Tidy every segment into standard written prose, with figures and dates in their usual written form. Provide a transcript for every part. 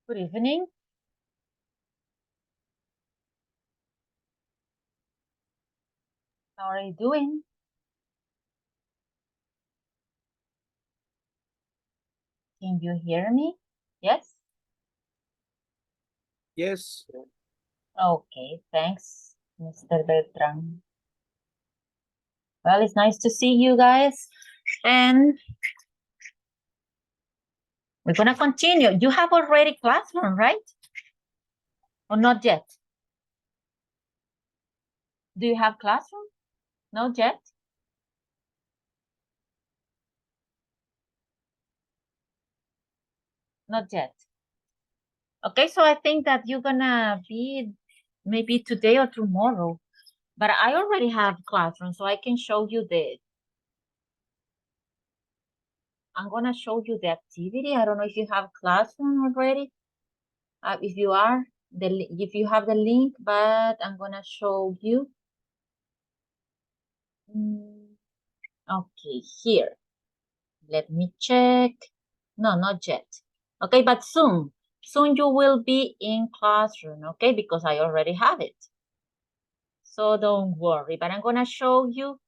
Good evening. How are you doing? Can you hear me? Yes? Yes. Okay, thanks, Mr. Beltran. Well, it's nice to see you guys. And we're going to continue. You have already classroom, right? Or not yet? Do you have classroom? Not yet? Not yet. Okay, so I think that you're going to be maybe today or tomorrow. But I already have classroom, so I can show you I'm going to show you the activity. I don't know if you have classroom already. If you are, if you have the link, but I'm going to show you. Okay, here. Let me check. No, not yet. Okay, but soon. Soon you will be in classroom, okay? Because I already have it. So don't worry, but I'm going to show you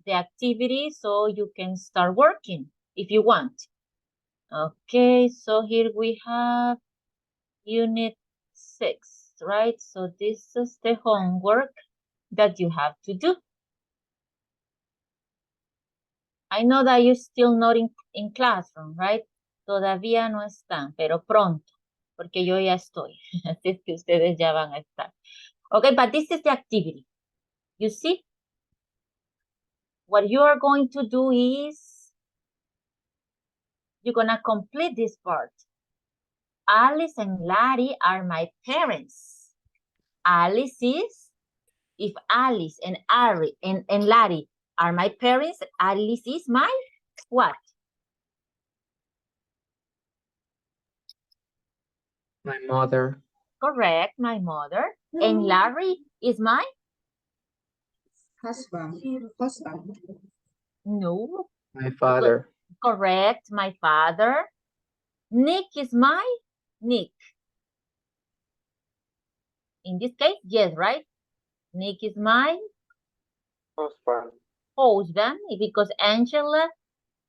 the activity so you can start working if you want. Okay, so here we have Unit 6, right? So this is the homework that you have to do. I know that you're still not in classroom, right? Todavía no están, pero pronto, porque yo ya estoy. Así es que ustedes ya van a estar. Okay, but this is the activity. You see? What you are going to do is you're going to complete this part. Alice and Larry are my parents. Alice is, if Alice and Ari and Larry are my parents, Alice is my what? My mother. Correct, my mother. And Larry is my? Husband. No. My father. Correct, my father. Nick is my? Nick. In this case, yes, right? Nick is my? Husband. Husband, because Angela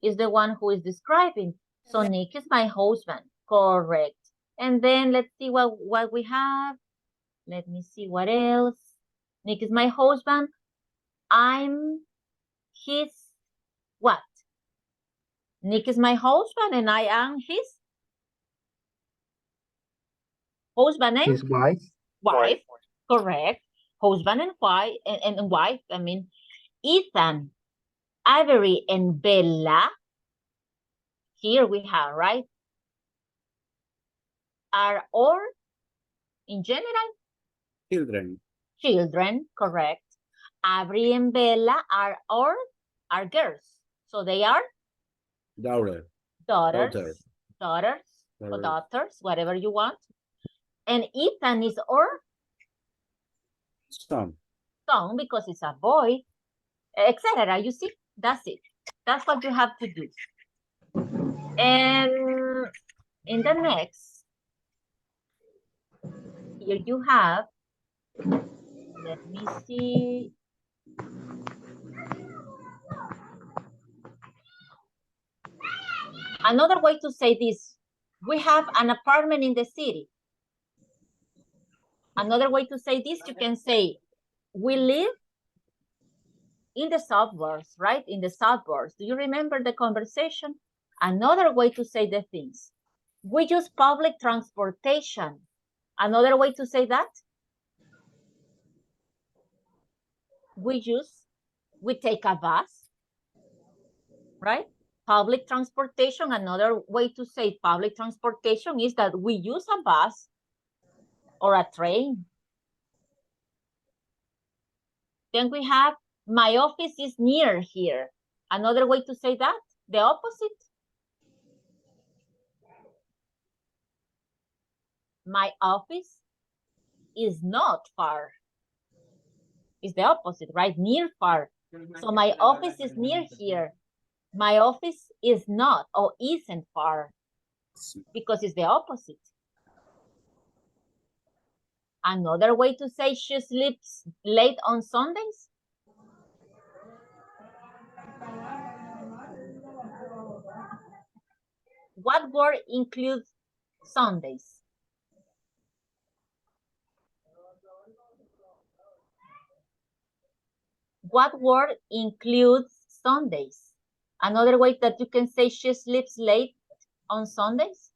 is the one who is describing. So Nick is my husband. Correct. And then let's see what we have. Let me see what else. Nick is my husband. I'm his what? Nick is my husband and I am his husband and His wife. wife. Correct. Husband and wife and wife. I mean, Ethan, Avery, and Bella. Here we have, right? Are all in general Children. children, correct. Avery and Bella are all are girls. So they are Daughter. daughters, or daughters, whatever you want. And Ethan is or Son. because it's a boy, etc. You see, that's it. That's what you have to do. And in the next, here you have, let me see. Another way to say this, we have an apartment in the city. Another way to say this, you can say, we live in the suburbs, right? In the suburbs. Do you remember the conversation? Another way to say the things. We use public transportation. Another way to say that? We take a bus, right? Public transportation, another way to say public transportation is that we use a bus or a train. Then we have, my office is near here. Another way to say that, the opposite. My office is not far. It's the opposite, right? Near, far. So my office is near here. My office is not or isn't far. because it's the opposite. Another way to say she sleeps late on Sundays. What word includes Sundays? What word includes Sundays? Another way that you can say she sleeps late on Sundays?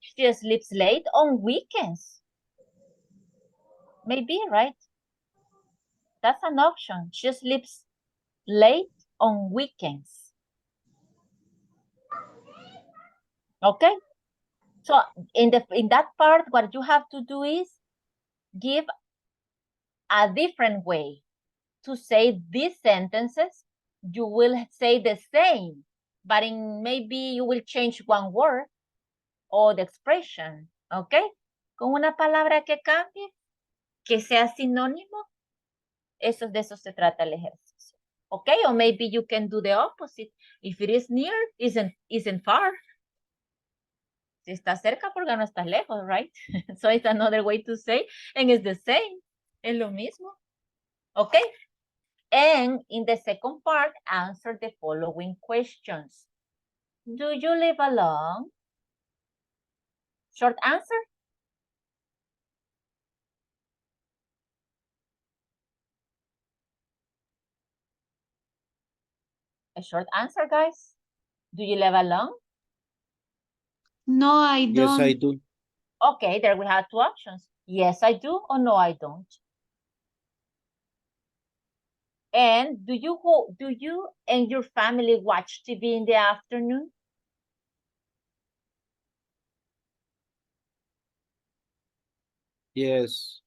She sleeps late on weekends. Maybe, right? That's an option. She sleeps late on weekends. Okay? So in that part, what you have to do is give a different way to say these sentences. You will say the same, but maybe you will change one word or the expression, okay? Con una palabra que cambie, que sea sinónimo, de eso se trata el ejercicio, okay? Or maybe you can do the opposite. If it is near, isn't far. Si está cerca, porque no está lejos, right? So it's another way to say, and it's the same. Es lo mismo, okay? And in the second part, answer the following questions. Do you live alone? Short answer. A short answer, guys. Do you live alone? No, I don't. Yes, I do. Okay, there we have two options. Yes, I do, or no, I don't. And do you and your family watch TV in the afternoon? Yes,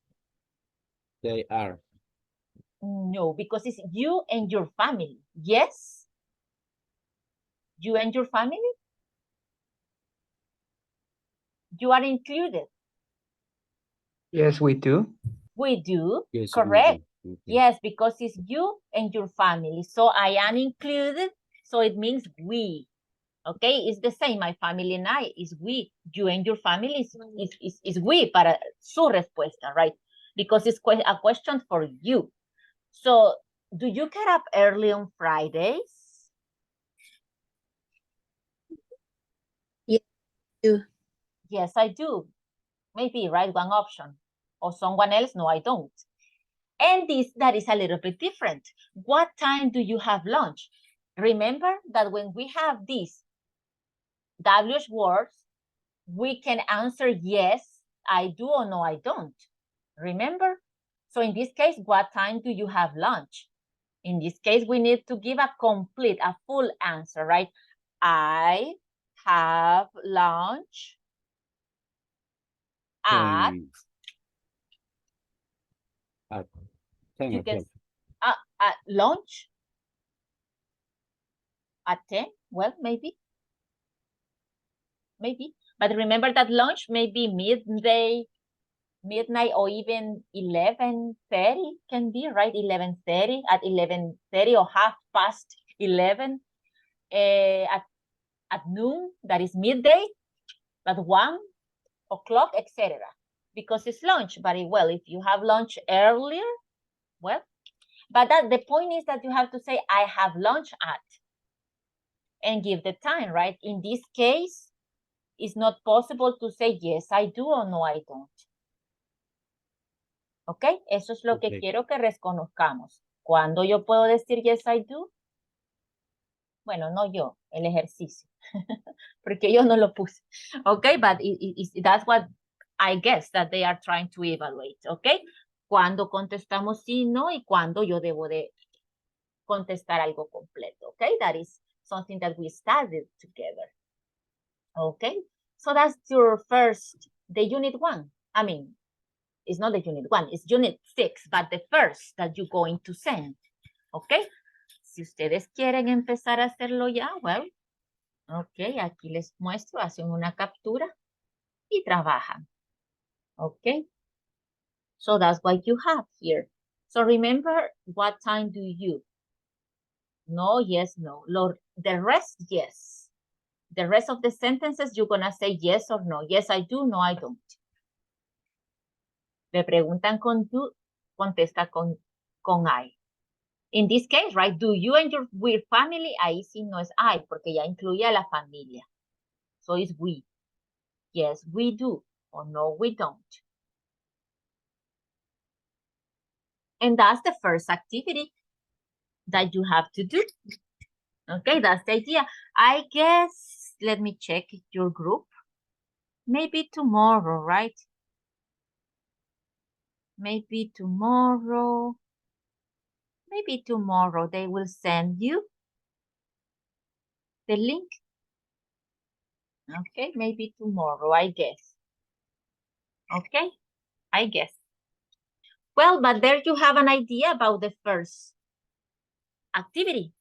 they are. No, because it's you and your family. Yes? You and your family? You are included. Yes, we do. We do, Yes, correct. we do. Okay. Yes, because it's you and your family. So I am included, so it means we. Okay, it's the same. My family and I is we. You and your family is we para su respuesta, right? Because it's a question for you. So, do you get up early on Fridays? Yes, I do. Yes, I do. Maybe, right? One option. Or someone else, no, I don't. And that is a little bit different. What time do you have lunch? Remember that when we have these WH words, we can answer yes, I do, or no, I don't. Remember? So in this case, what time do you have lunch? In this case, we need to give a full answer, right? I have lunch at 10 you can o'clock. at lunch at 10. Well, maybe. But remember that lunch may be midnight, or even 11:30 can be, right? 11:30, at 11:30 or 11:30. At noon, that is midday, at 1 o'clock, etc. Because it's lunch. But well, if you have lunch earlier, well, but the point is that you have to say, I have lunch at, and give the time, right? In this case, it's not possible to say, yes, I do, or no, I don't. ¿Ok? Eso es lo que quiero que reconozcamos. ¿Cuándo yo puedo decir yes, I do? Bueno, no yo, el ejercicio. Porque yo no lo puse. ¿Ok? But that's what I guess that they are trying to evaluate. ¿Ok? Cuando contestamos sí, no, y cuando yo debo de contestar algo completo. ¿Ok? That is something that we studied together. ¿Ok? So that's your first, the unit 1. I mean, it's not the unit 1, it's unit 6, but the first that you're going to send. ¿Ok? Si ustedes quieren empezar a hacerlo ya, well, ok, aquí les muestro, hacen una captura y trabajan. ¿Ok? So that's what you have here. So remember, what time do you? No, yes, no. The rest, yes. The rest of the sentences, you're going to say yes or no. Yes, I do. No, I don't. Me preguntan con do, contesta con I. In this case, right, do you and your with family, ahí sí no es I, porque ya incluye a la familia. So it's we. Yes, we do. Or no, we don't. And that's the first activity that you have to do. Okay, that's the idea. I guess, let me check your group. Maybe tomorrow, right? Maybe tomorrow they will send you the link. Okay, maybe tomorrow, I guess. Okay, I guess. Well, but there you have an idea about the first activity.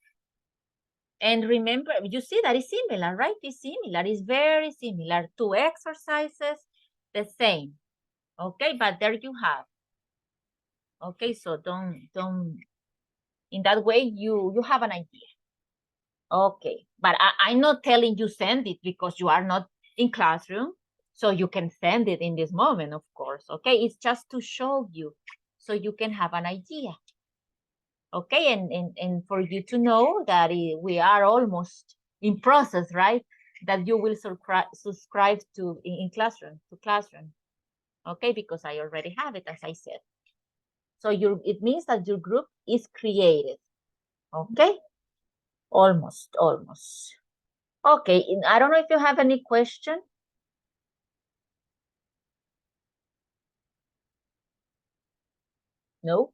And remember, you see that is similar, right? It's similar, it's very similar. 2 exercises, the same. Okay, but there you have. Okay, so don't, in that way, you have an idea. Okay, but I'm not telling you send it because you are not in classroom, so you can send it in this moment, of course. Okay, it's just to show you so you can have an idea. Okay, and for you to know that we are almost in process, right? That you will subscribe to in classroom, to classroom. Okay, because I already have it, as I said. So it means that your group is created. Okay, almost. Okay, I don't know if you have any question. No?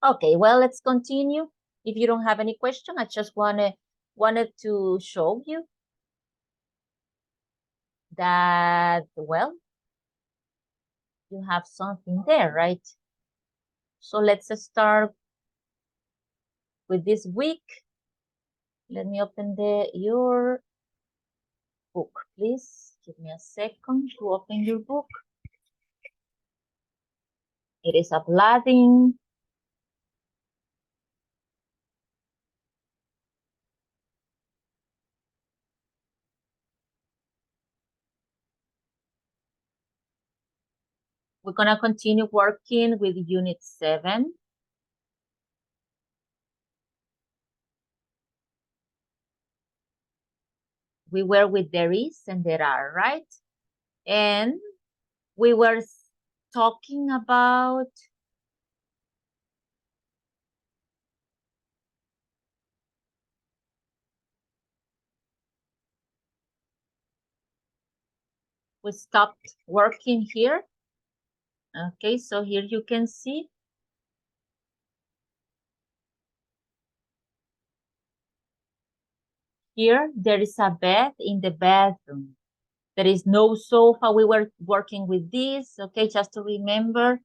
Okay, well, let's continue. If you don't have any question, I just wanted to show you that, well, you have something there, right? So let's start with this week. Let me open your book, please. Give me a second to open your book. It is uploading. We're gonna continue working with Unit 7. We were with there is and there are, right? And we were talking about we stopped working here. Okay, so here you can see here there is a bed in the bedroom. There is no sofa. We were working with this, okay, just to remember.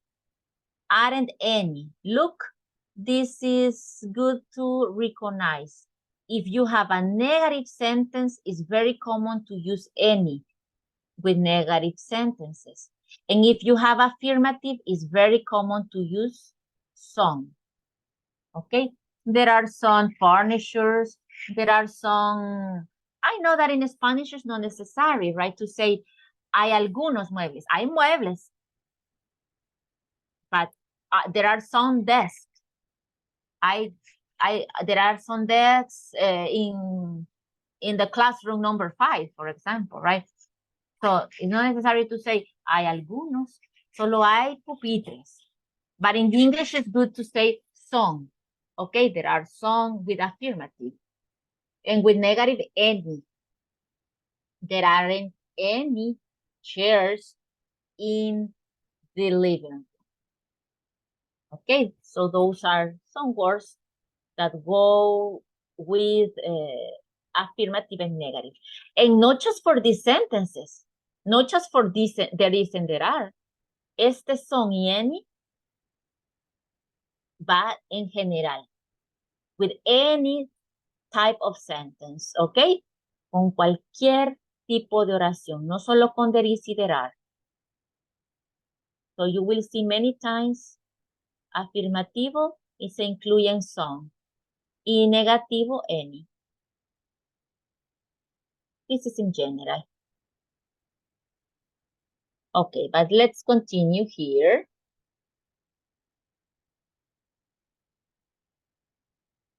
Aren't any. Look, this is good to recognize. If you have a negative sentence, it's very common to use any with negative sentences. And if you have affirmative, it's very common to use some. Okay? There are some furnitures. There are some, I know that in Spanish it's not necessary, right? To say, hay algunos muebles. Hay muebles. But there are some desks. There are some desks in the classroom number 5, for example, right? So it's not necessary to say, hay algunos, solo hay pupitres. But in English, it's good to say some. Okay, there are some with affirmative. And with negative, any. There aren't any chairs in the living room. Okay, so those are some words that go with affirmative and negative. And not just for these sentences, not just for this, there is and there are. Este, son y any va en general, with any type of sentence, okay? Con cualquier tipo de oración, no solo con there is y there are. So you will see many times afirmativo y se incluyen son. Y negativo, any. This is in general. Okay, but let's continue here.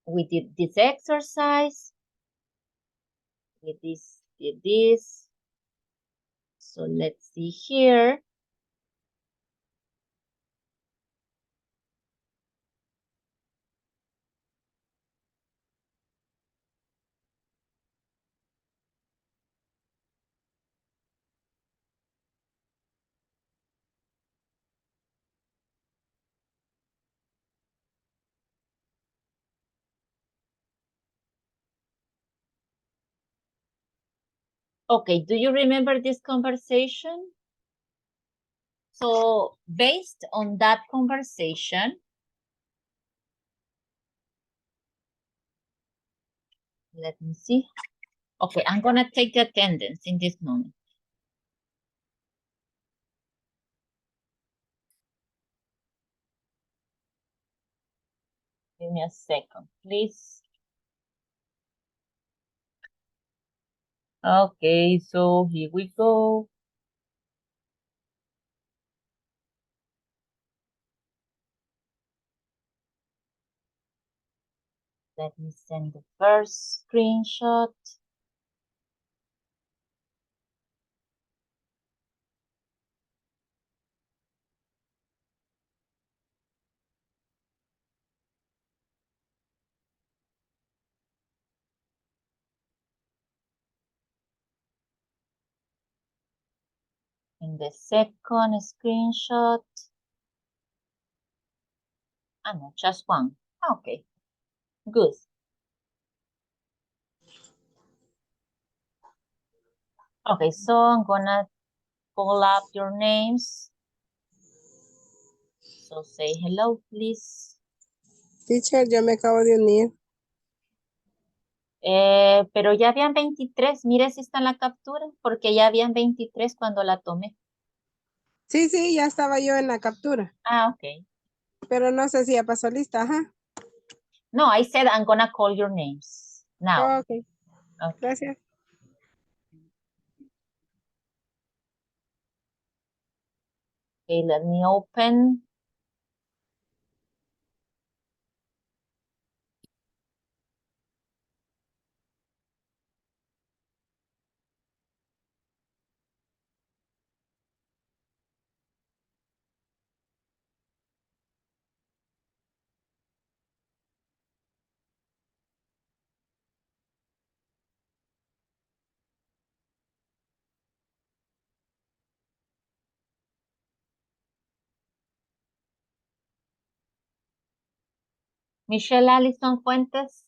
We did this exercise. We did this. So let's see here. Okay, do you remember this conversation? So based on that conversation, let me see. Okay, I'm gonna take the attendance in this moment. Give me a second, please. Okay, so here we go. Let me send the first screenshot. In the second screenshot. Ah, no, just one. Okay, good. Okay, so I'm gonna pull up your names. So say hello, please. Teacher, yo me acabo de unir. Pero ya habían 23. Mire si está en la captura, porque ya habían 23 cuando la tomé. Sí, sí, ya estaba yo en la captura. Ah, ok. Pero no sé si ya pasó lista, ajá. No, I said I'm gonna call your names now. Ok, Okay. gracias. Okay, let me open. Michelle Allison Fuentes.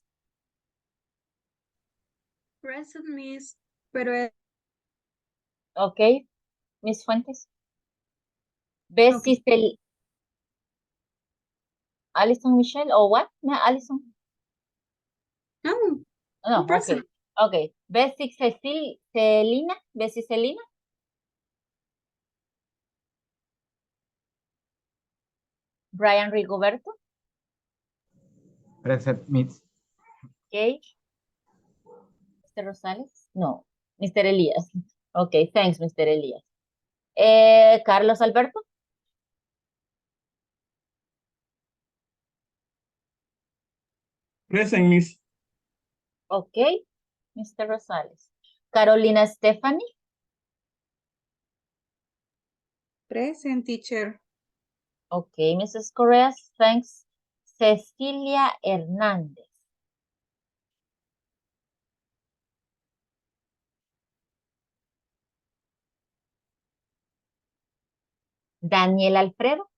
Present, Miss. Pero Okay, Miss Fuentes. ¿Ves Okay. si el Allison Michelle o what? No, Allison. No, No, I'm present. Okay. ¿Ves si Celina? ¿Ves si Celina? Brian Rigoberto. Present, Miss. Okay. Mr. Rosales? No. Mr. Elias. Okay, thanks, Mr. Elias. Carlos Alberto. Present, Miss. Okay, Mr. Rosales. Carolina Stephanie. Present, teacher. Okay, Mrs. Correa, thanks. Cecilia Hernández. Daniel Alfredo.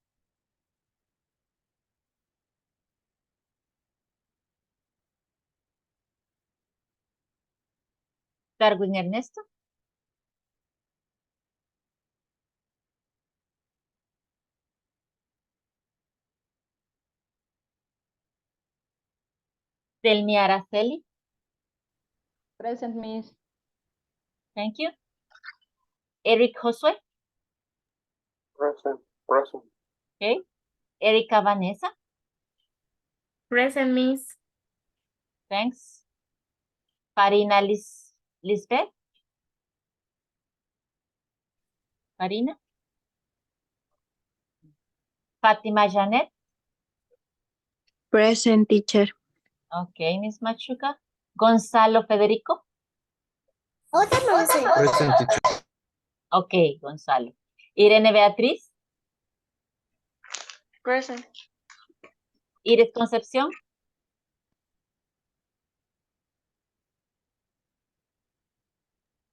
Darwin Ernesto. Delmi Araceli. Present, Miss. Thank you. Eric Josué. Present. Okay. Erika Vanessa. Present, Miss. Thanks. Farina Lisbeth? Farina? Fatima Janet? Present, teacher. Okay, Miss Machuca. Gonzalo Federico? Present, teacher. Okay, Gonzalo. Irene Beatriz? Present. Iris Concepción?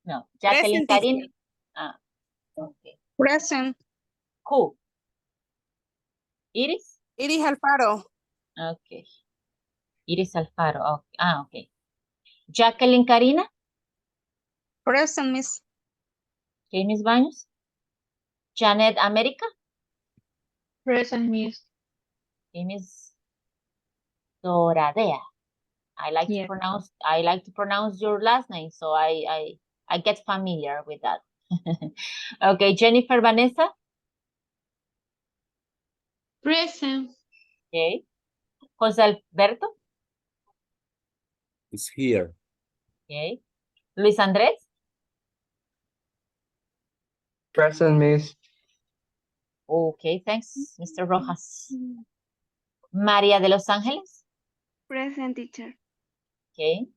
No. Jacqueline Present, Karina? Ah, okay. Present. Who? Iris? Iris Alfaro. Okay. Iris Alfaro. Okay. Ah, okay. Jacqueline Karina? Present, Miss. Okay, Miss Baños? Janet America? Present, Miss. Okay, Miss Doradea. I like Yeah. to pronounce your last name, so I get familiar with that. Okay, Jennifer Vanessa? Present. Okay. Jose Alberto? It's here. Okay. Luis Andrés? Present, Miss. Okay, thanks, Mr. Rojas. María de Los Ángeles? Present, teacher. Okay.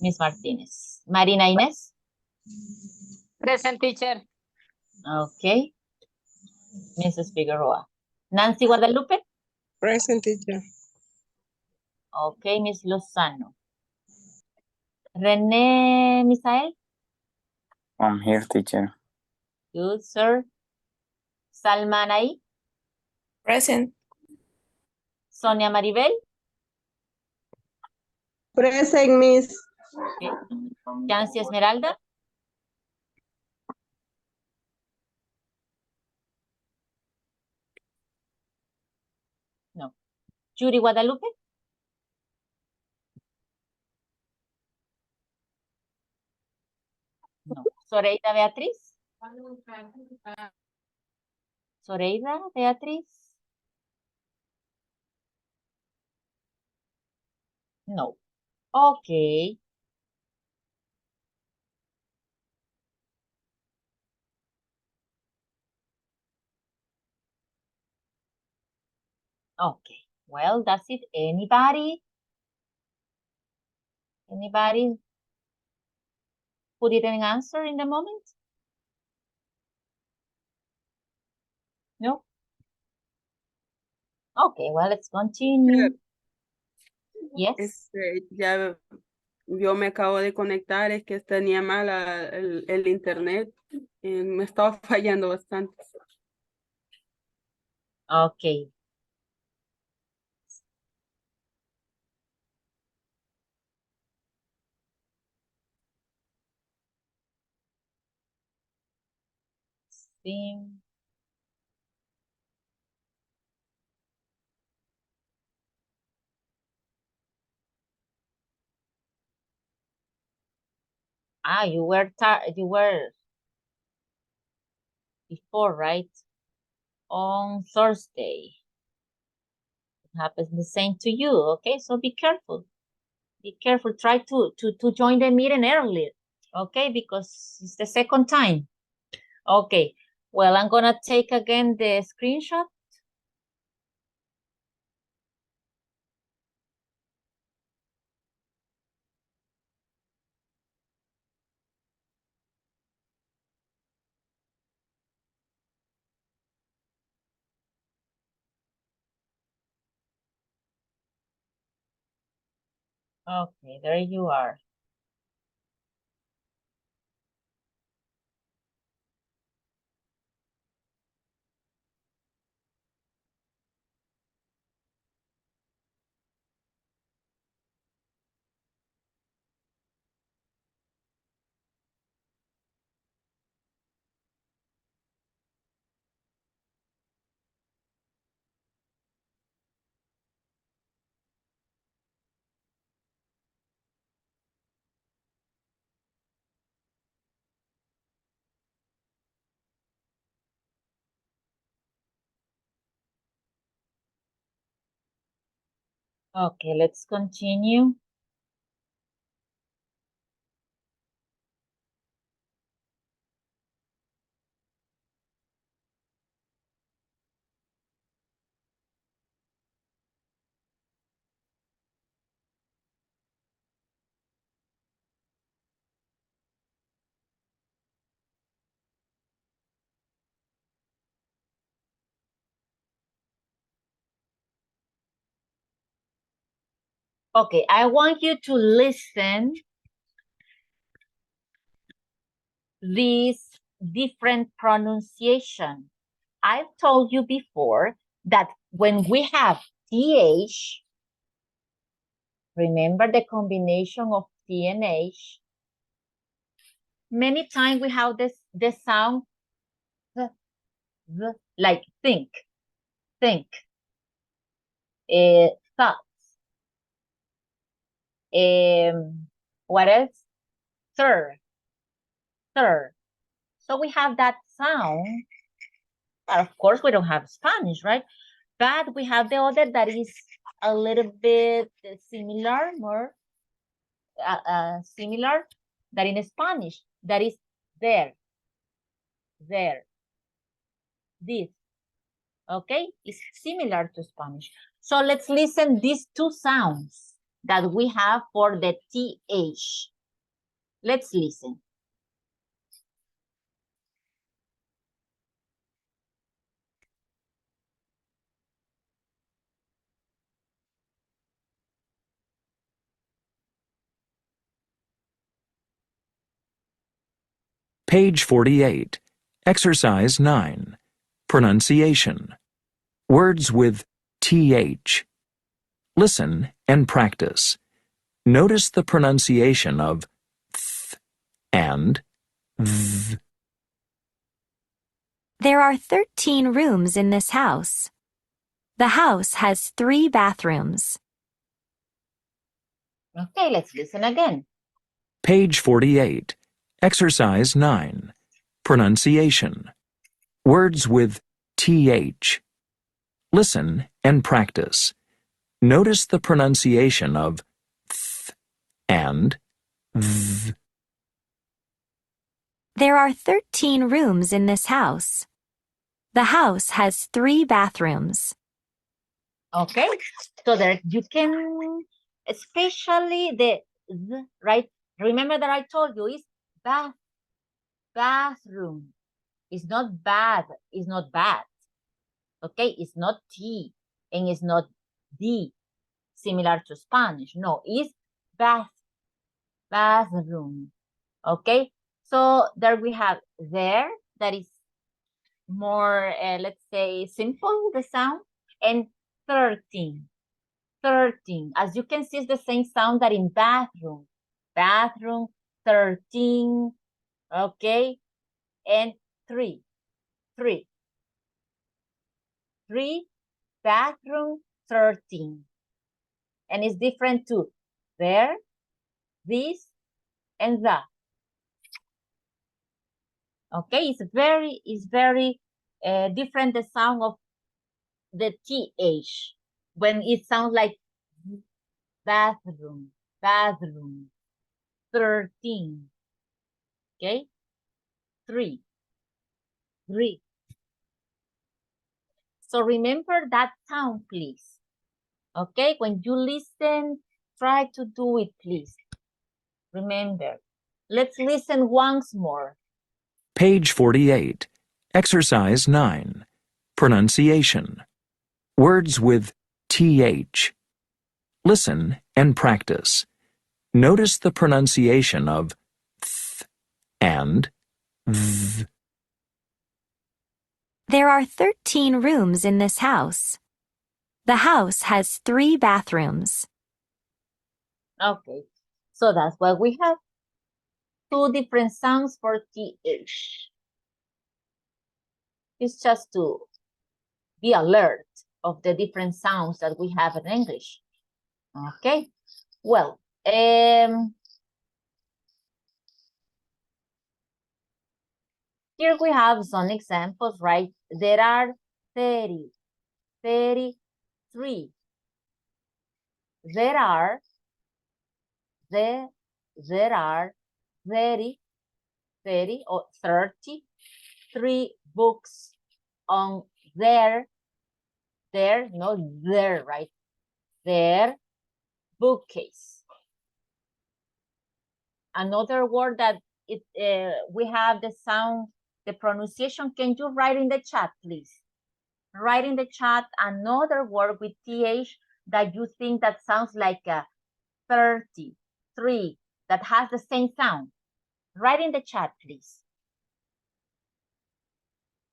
Miss Martínez. Marina Inés? Present, teacher. Okay. Mrs. Figueroa. Nancy Guadalupe? Present, teacher. Okay, Miss Lozano. René Misael? I'm here, teacher. Good, sir. Salma Anaí? Present. Sonia Maribel? Present, Miss. Okay. Yancy Esmeralda? No. Judy Guadalupe? No. Soreida Beatriz? Soreida Beatriz? No. Okay. Okay. Well, that's it. Anybody? Anybody who didn't answer in the moment? No? Okay, well, let's continue. Yes. Ya yo me acabo de conectar, es que tenía mala el internet, me estaba fallando bastante. Okay. Sí. Ah, you were before, right? On Thursday. It happens the same to you, okay? So be careful. Be careful. Try to join the meeting early, okay? Because it's the second time. Okay. Well, I'm gonna take again the screenshot. Okay, there you are. Okay, let's continue. Okay, I want you to listen these different pronunciation. I've told you before that when we have TH, remember the combination of T and H, many times we have the sound like think, thoughts. What else? Third. So we have that sound. Of course, we don't have Spanish, right? But we have the other that is a little bit similar, more similar that in Spanish, that is there, this, okay? It's similar to Spanish. So let's listen these two sounds that we have for the TH. Let's listen. Page 48. Exercise 9. Pronunciation. Words with TH. Listen and practice. Notice the pronunciation of th and th. There are 13 rooms in this house. The house has 3 bathrooms. Okay, let's listen again. Page 48. Exercise 9. Pronunciation. Words with TH. Listen and practice. Notice the pronunciation of th and th. There are 13 rooms in this house. The house has 3 bathrooms. Okay, so there you can, especially the th, right? Remember that I told you it's bathroom. It's not bad. It's not bad. Okay, it's not T and it's not D, similar to Spanish. No, it's bathroom. Okay, so there we have there, that is more, let's say, simple, the sound, and 13. As you can see, it's the same sound that in bathroom. Bathroom, 13, okay, and 3. Bathroom, 13. And it's different too. There, this, and that. Okay, it's very different, the sound of the TH when it sounds like bathroom, 13. Okay, 3. So remember that sound, please. Okay, when you listen, try to do it, please. Remember. Let's listen once more. Page 48. Exercise 9. Pronunciation. Words with TH. Listen and practice. Notice the pronunciation of th and th. There are 13 rooms in this house. The house has 3 bathrooms. Okay, so that's what we have. 2 different sounds for TH. It's just to be alert of the different sounds that we have in English. Okay, well, here we have some examples, right? There are 33. There are 30 or 33 books on their, not there, right? Their bookcase. Another word that we have the sound, the pronunciation. Can you write in the chat, please? Write in the chat another word with TH that you think that sounds like 33 that has the same sound? Write in the chat, please.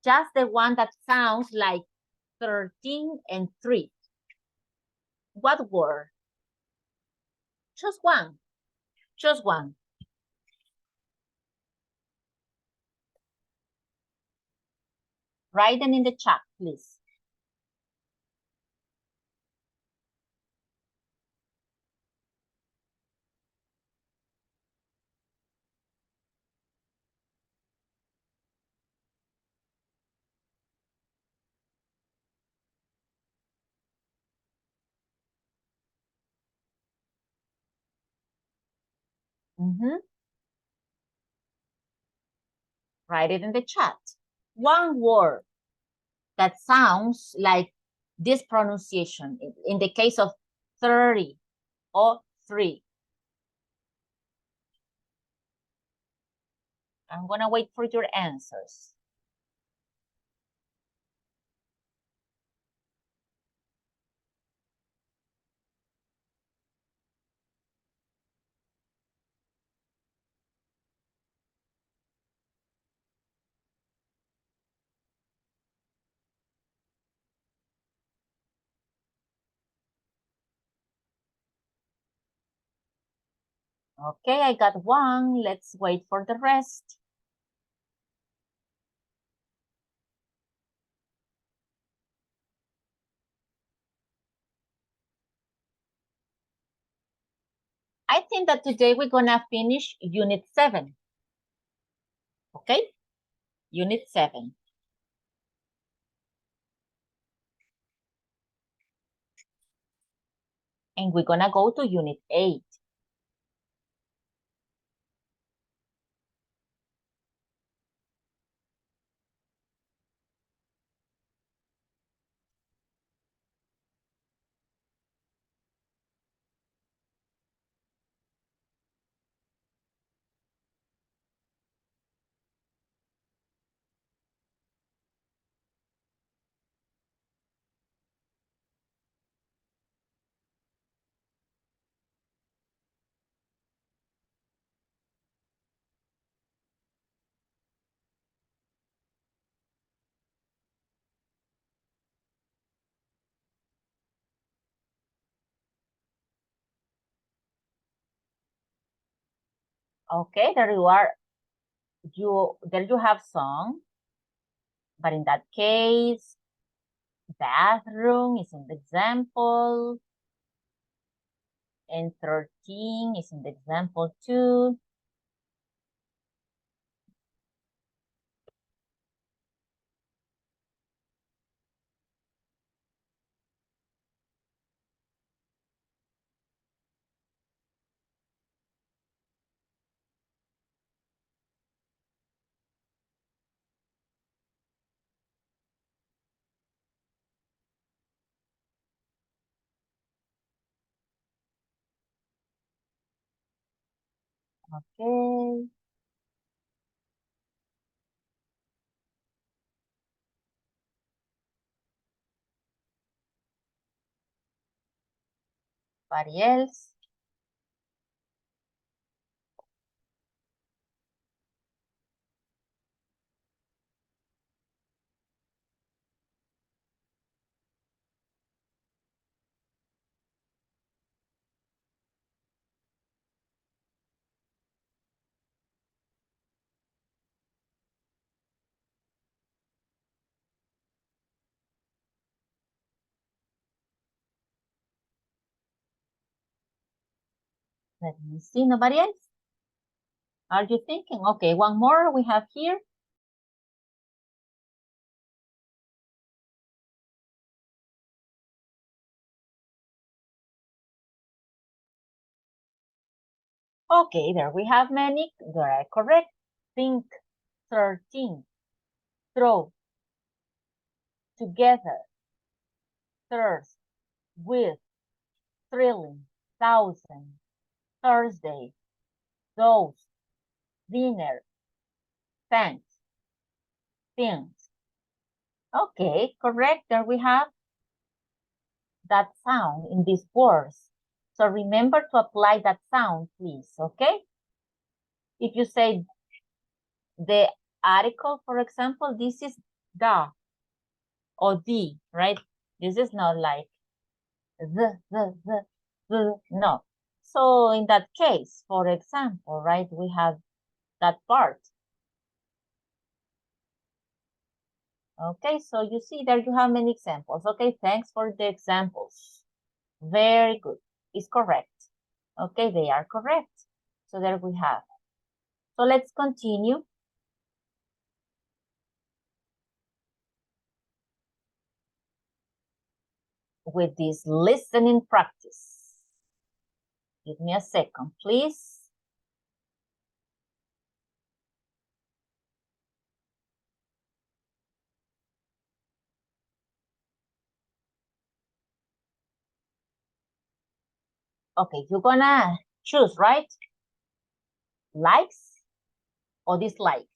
Just the one that sounds like 13 and 3. What word? Choose one. Choose one. Write them in the chat, please. Write it in the chat. One word that sounds like this pronunciation in the case of 30 or 3. I'm gonna wait for your answers. Okay, I got one. Let's wait for the rest. I think that today we're gonna finish Unit 7. Okay? Unit 7. And we're gonna go to Unit 8. Okay, there you are. There you have song. But in that case, bathroom is in the example. And 13 is in the example too. Okay. Anybody else? Let me see, nobody else? Are you thinking? Okay, one more we have here. Okay, there we have many. They are correct. Think 13. Throw. Together. Thirst. With. Thrilling. 1,000. Thursday. Dose. Dinner. Thanks. Things. Okay, correct. There we have that sound in these words. So remember to apply that sound, please, okay? If you say the article, for example, this is the or the, right? This is not like the, no. So in that case, for example, right, we have that part. Okay, so you see there you have many examples. Okay, thanks for the examples. Very good. It's correct. Okay, they are correct. So there we have. So let's continue. With this listening practice. Give me a second, please. Okay, you're gonna choose, right? Likes or dislike.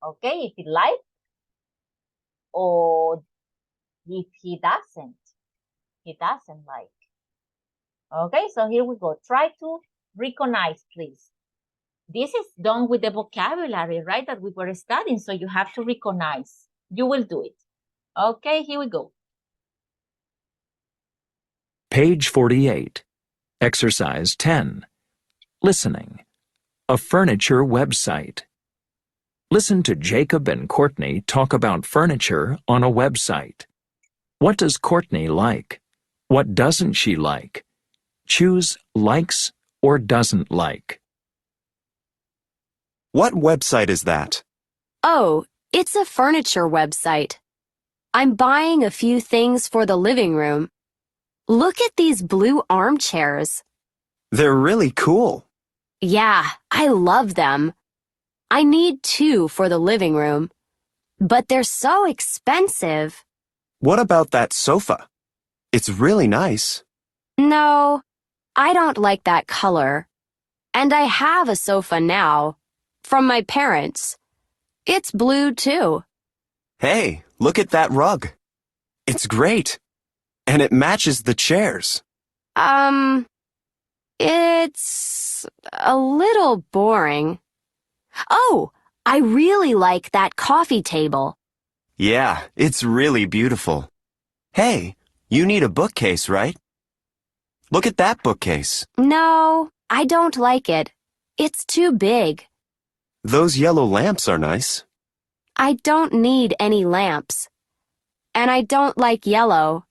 Okay, if he likes or if he doesn't like. Okay, so here we go. Try to recognize, please. This is done with the vocabulary, right, that we were studying, so you have to recognize. You will do it. Okay, here we go. Page 48. Exercise 10. Listening. A furniture website. Listen to Jacob and Courtney talk about furniture on a website. What does Courtney like? What doesn't she like? Choose likes or doesn't like. What website is that? Oh, it's a furniture website. I'm buying a few things for the living room. Look at these blue armchairs. They're really cool. Yeah, I love them. I need 2 for the living room, but they're so expensive. What about that sofa? It's really nice. No, I don't like that color. And I have a sofa now, from my parents. It's blue too. Hey, look at that rug. It's great. And it matches the chairs. It's a little boring. Oh, I really like that coffee table. Yeah, it's really beautiful. Hey, you need a bookcase, right? Look at that bookcase. No, I don't like it. It's too big. Those yellow lamps are nice. I don't need any lamps. And I don't like yellow.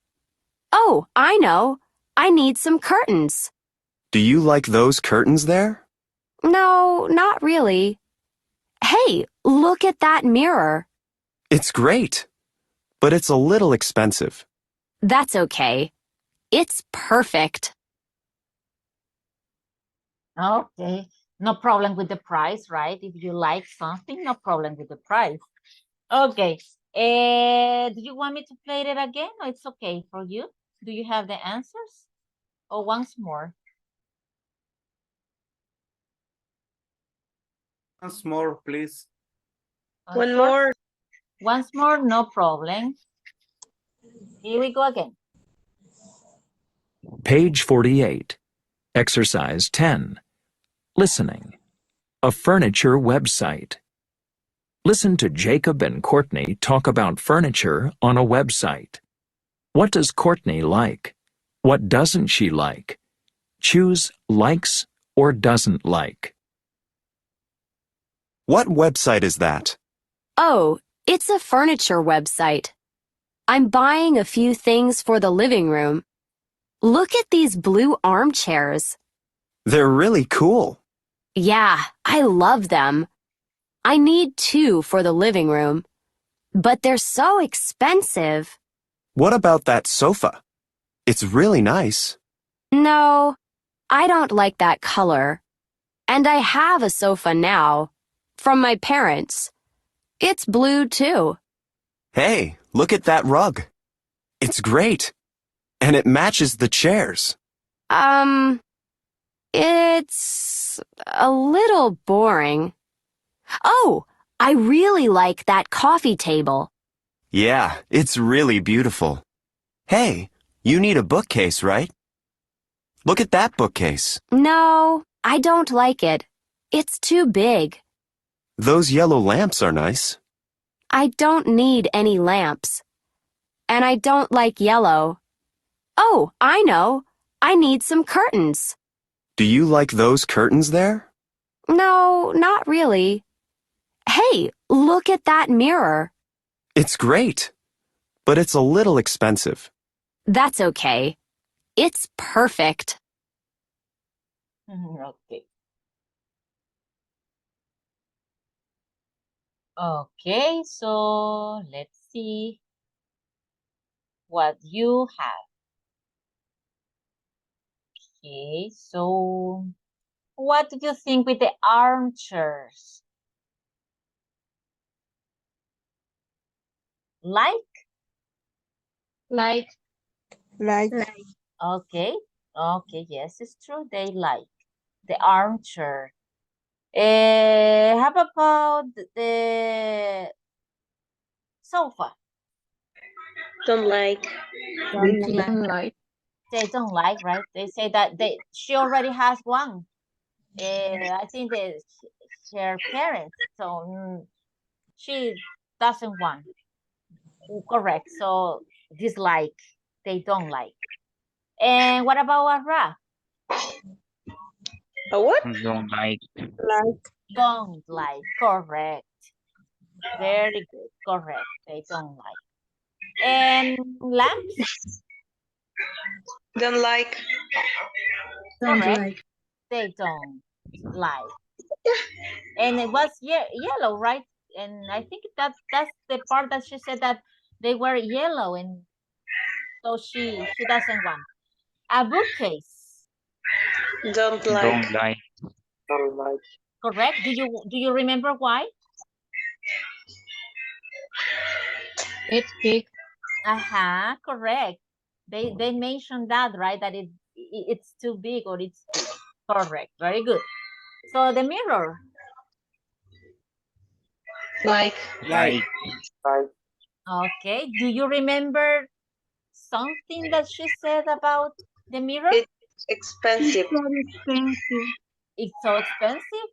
Oh, I know. I need some curtains. Do you like those curtains there? No, not really. Hey, look at that mirror. It's great, but it's a little expensive. That's okay. It's perfect. Okay, no problem with the price, right? If you like something, no problem with the price. Okay, do you want me to play it again or it's okay for you? Do you have the answers? Or once more? Once more, please. One more. Once more, no problem. Here we go again. Page 48. Exercise 10. Listening. A furniture website. Listen to Jacob and Courtney talk about furniture on a website. What does Courtney like? What doesn't she like? Choose likes or doesn't like. What website is that? Oh, it's a furniture website. I'm buying a few things for the living room. Look at these blue armchairs. They're really cool. Yeah, I love them. I need 2 for the living room, but they're so expensive. What about that sofa? It's really nice. No, I don't like that color. And I have a sofa now, from my parents. It's blue too. Hey, look at that rug. It's great. And it matches the chairs. It's a little boring. Oh, I really like that coffee table. Yeah, it's really beautiful. Hey, you need a bookcase, right? Look at that bookcase. No, I don't like it. It's too big. Those yellow lamps are nice. I don't need any lamps. And I don't like yellow. Oh, I know. I need some curtains. Do you like those curtains there? No, not really. Hey, look at that mirror. It's great, but it's a little expensive. That's okay. It's perfect. Okay. Okay, so let's see what you have. Okay, so what do you think with the armchairs? Like? Like. Like. Okay, okay, yes, it's true. They like the armchair. How about the sofa? Don't like. Don't like. They don't like, right? They say that she already has one. I think that her parents, so she doesn't want. Correct. So dislike. They don't like. And what about a rat? A what? Don't like. Like. Don't like. Correct. Very good. Correct. They don't like. And lamps? Don't like. Correct. They don't like. And it was yellow, right? And I think that's the part that she said that they were yellow, and so she doesn't want. A bookcase. Don't like. Don't like. Don't like. Correct. Do you remember why? It's big. Correct. They mentioned that, right? That it's too big or it's big. Correct. Very good. So the mirror. Like. Like. Like. Okay. Do you remember something that she said about the mirror? It's expensive. It's so expensive.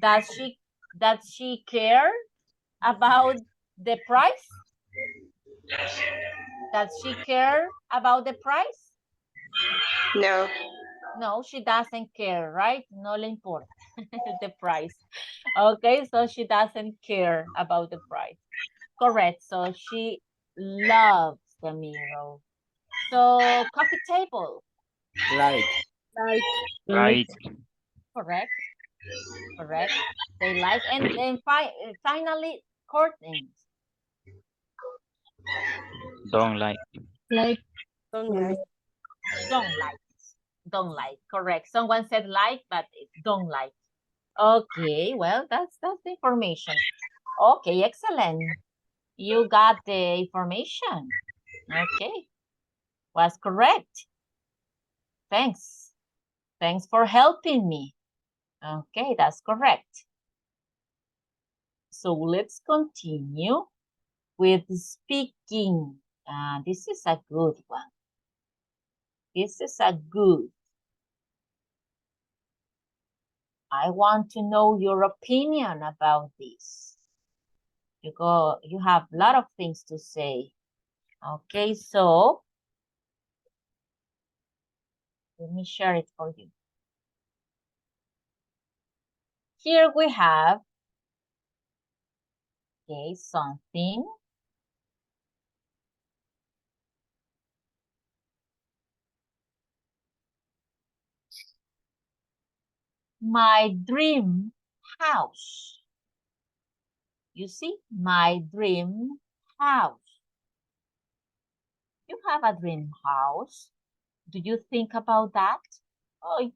Does she care about the price? Does she care about the price? No. No, she doesn't care, right? No le importa the price. Okay, so she doesn't care about the price. Correct. So she loves the mirror. So coffee table. Like. Like. Correct. Correct. They like and finally curtains. Don't like. Like. Don't like. Don't like. Don't like. Correct. Someone said like, but don't like. Okay, well, that's the information. Okay, excellent. You got the information. Okay, was correct. Thanks. Thanks for helping me. Okay, that's correct. So let's continue with speaking. This is a good one. This is a good. I want to know your opinion about this. You have a lot of things to say. Okay, so let me share it for you. Here we have, okay, something. My dream house. You see, my dream house. You have a dream house. Do you think about that? Oh,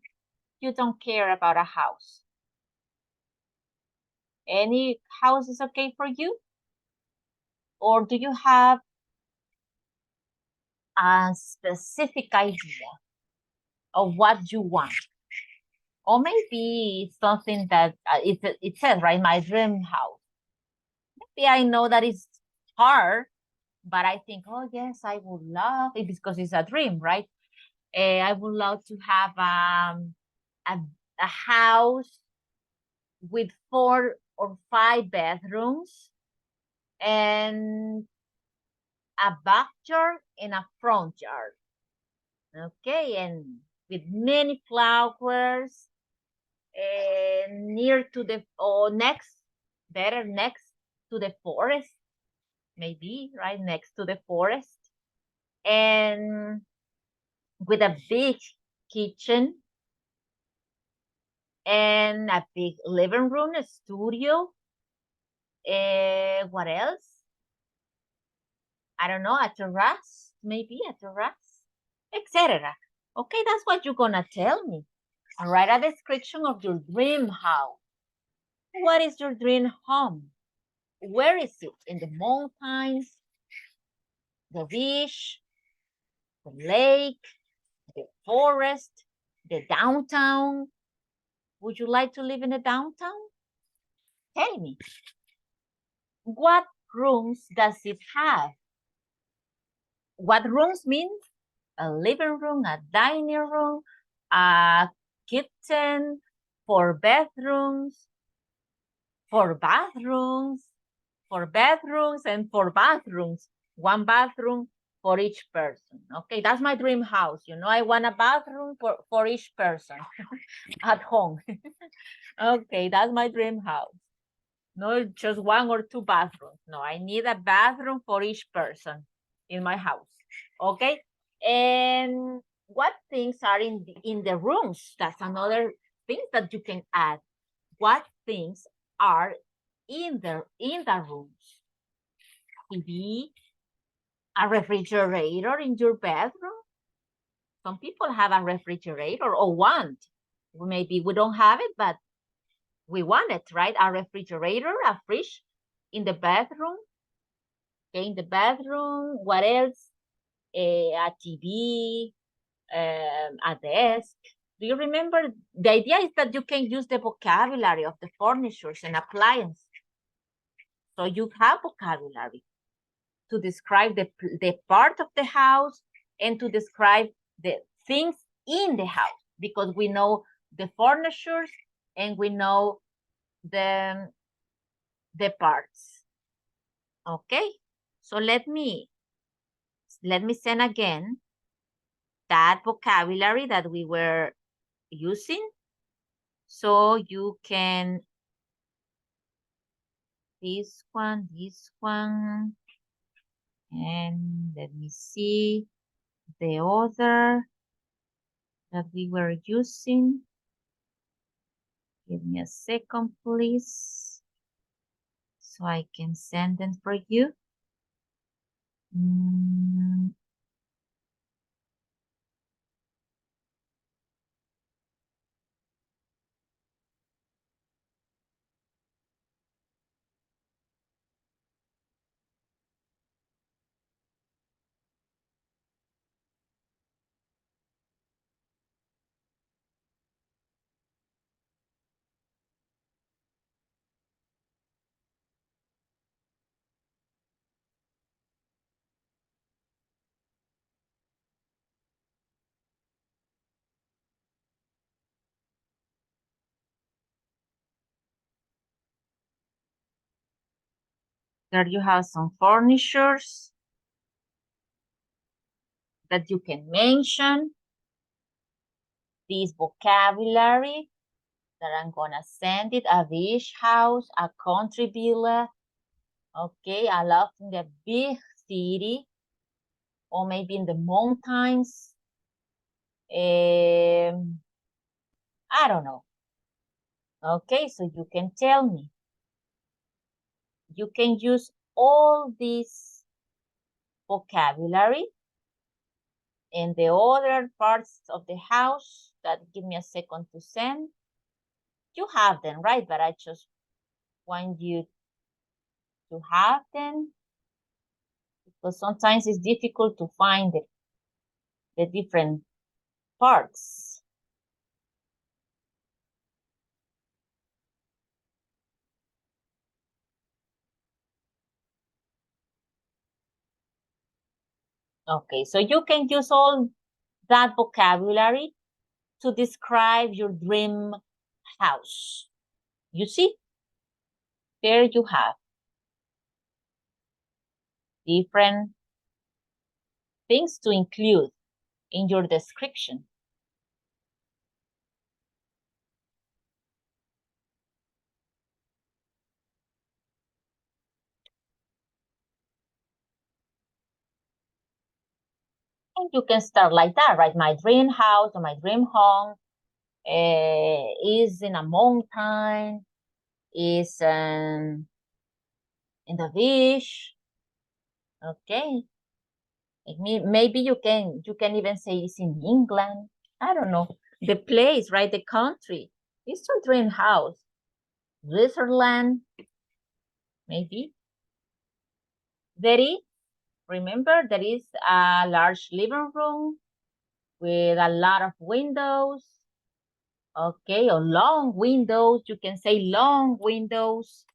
you don't care about a house. Any house is okay for you? Or do you have a specific idea of what you want? Or maybe something that it says, right, my dream house. Maybe I know that it's hard but I think, oh yes, I would love it because it's a dream, right? I would love to have a house with 4 or 5 bedrooms and a backyard and a front yard. Okay, and with many flowers near to the, or next, better next to the forest, maybe, right next to the forest, and with a big kitchen and a big living room, a studio. What else? I don't know, a terrace, maybe a terrace, etc. Okay, that's what you're gonna tell me. Write a description of your dream house. What is your dream home? Where is it? In the mountains, the beach, the lake, the forest, the downtown? Would you like to live in the downtown? Tell me. What rooms does it have? What rooms mean? A living room, a dining room, a kitchen, 4 bedrooms, 4 bathrooms, 4 bedrooms, and 4 bathrooms. 1 bathroom for each person. Okay, that's my dream house. You know, I want a bathroom for each person at home. Okay, that's my dream house. No, just 1 or 2 bathrooms. No, I need a bathroom for each person in my house. Okay, and what things are in the rooms? That's another thing that you can add. What things are in the rooms? TV, a refrigerator in your bedroom. Some people have a refrigerator or want. Maybe we don't have it, but we want it, right? A refrigerator, a fridge in the bedroom. Okay, in the bedroom. What else? A TV, a desk. Do you remember? The idea is that you can use the vocabulary of the furnitures and appliances. So you have vocabulary to describe the part of the house and to describe the things in the house, because we know the furnitures and we know the parts. Okay, so let me send again that vocabulary that we were using, so you can, this one, and let me see the other that we were using. Give me a second, please, so I can send them for you. There you have some furnitures that you can mention. This vocabulary that I'm gonna send it: a beach house, a country villa. Okay, I love in the big city or maybe in the mountains. I don't know. Okay, so you can tell me. You can use all this vocabulary and the other parts of the house that give me a second to send. You have them, right? But I just want you to have them, because sometimes it's difficult to find the different parts. Okay, so you can use all that vocabulary to describe your dream house. You see, there you have different things to include in your description. And you can start like that, right? My dream house or my dream home is in a mountain, is in the beach. Okay. Maybe you can even say it's in England. I don't know. The place, right? The country. It's your dream house. Switzerland, maybe. Remember, there is a large living room with a lot of windows. Okay, or long windows. You can say long windows.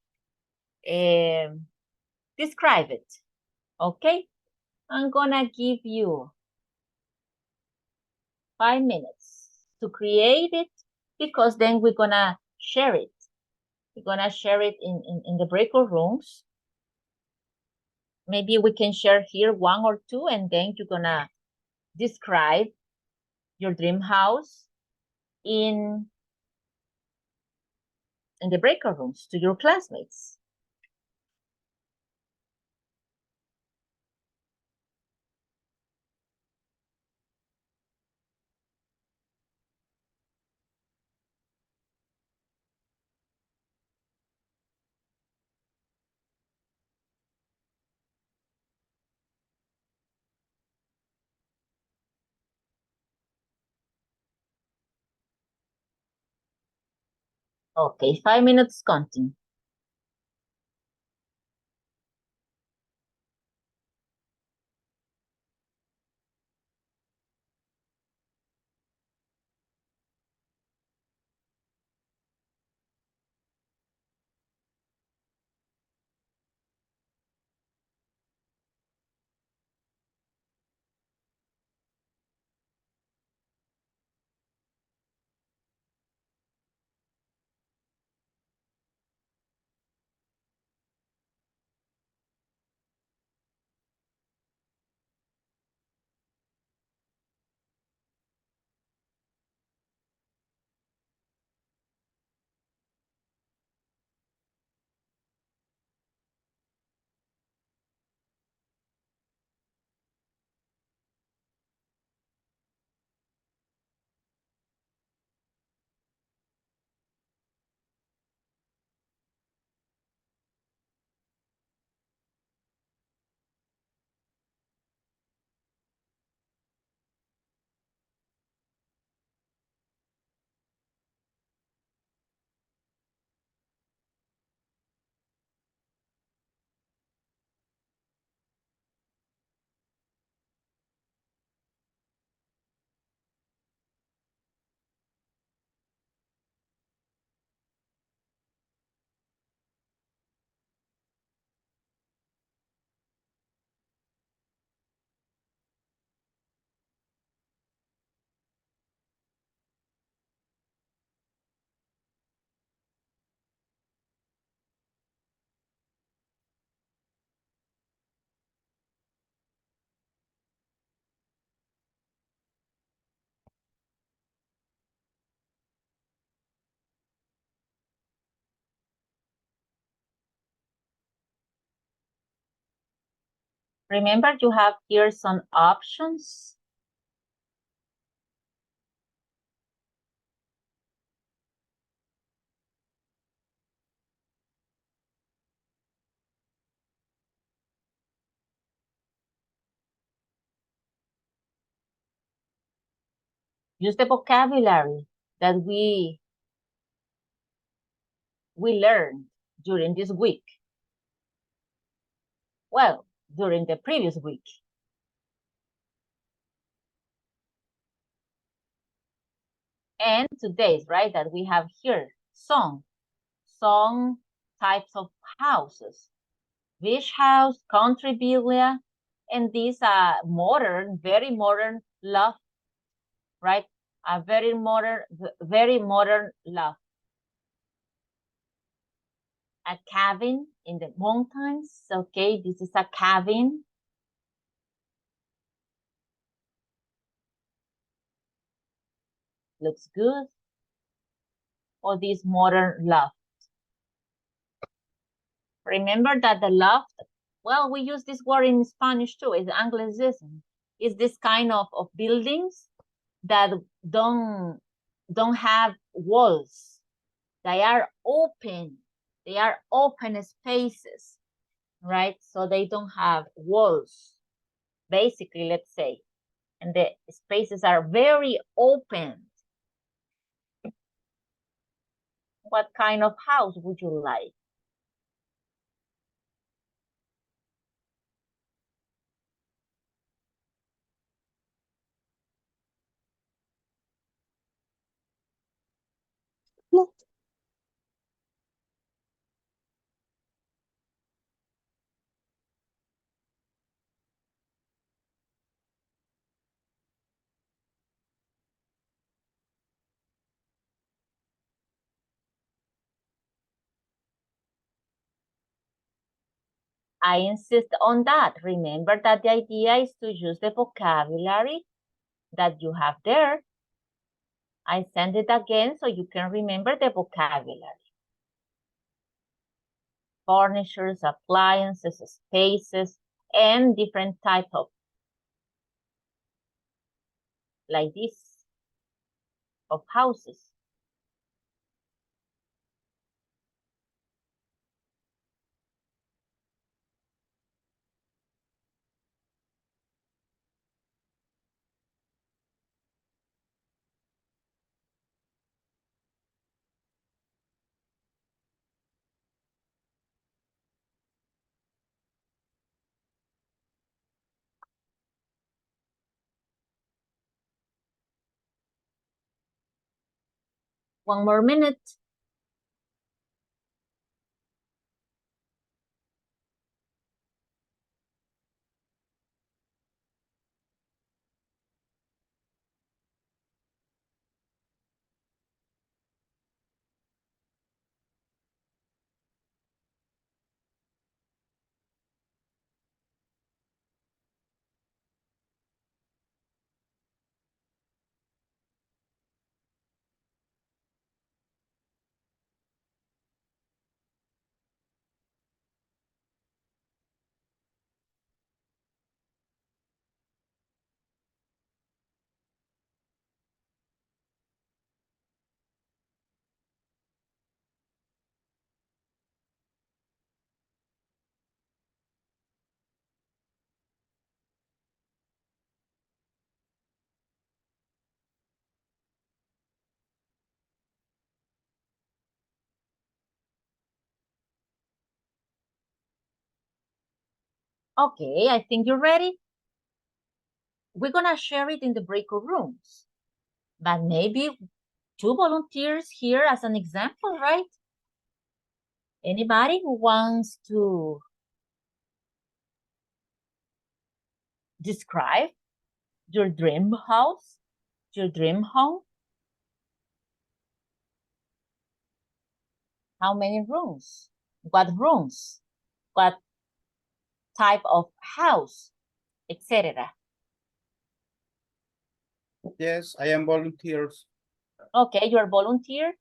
Describe it. Okay, I'm gonna give you 5 minutes to create it, because then we're gonna share it. We're gonna share it in the breakout rooms. Maybe we can share here 1 or 2, and then you're gonna describe your dream house in the breakout rooms to your classmates. Okay, 5 minutes counting. Remember, you have here some options. Use the vocabulary that we learned during this week. Well, during the previous week. And today's, right, that we have here, some types of houses. Beach house, country villa, and this modern, very modern loft, right? A very modern loft. A cabin in the mountains. Okay, this is a cabin. Looks good. Or this modern loft. Remember that the loft, well, we use this word in Spanish too, it's Anglicism. It's this kind of buildings that don't have walls. They are open. They are open spaces, right? So they don't have walls, basically, let's say. And the spaces are very open. What kind of house would you like? No. I insist on that. Remember that the idea is to use the vocabulary that you have there. I send it again so you can remember the vocabulary. Furnitures, appliances, spaces, and different type of, like this, of houses. One more minute. Okay, I think you're ready. We're gonna share it in the breakout rooms, but maybe 2 volunteers here as an example, right? Anybody who wants to describe your dream house, your dream home? How many rooms? What rooms? What type of house, etc. Yes, I am volunteers. Okay, you're a volunteer.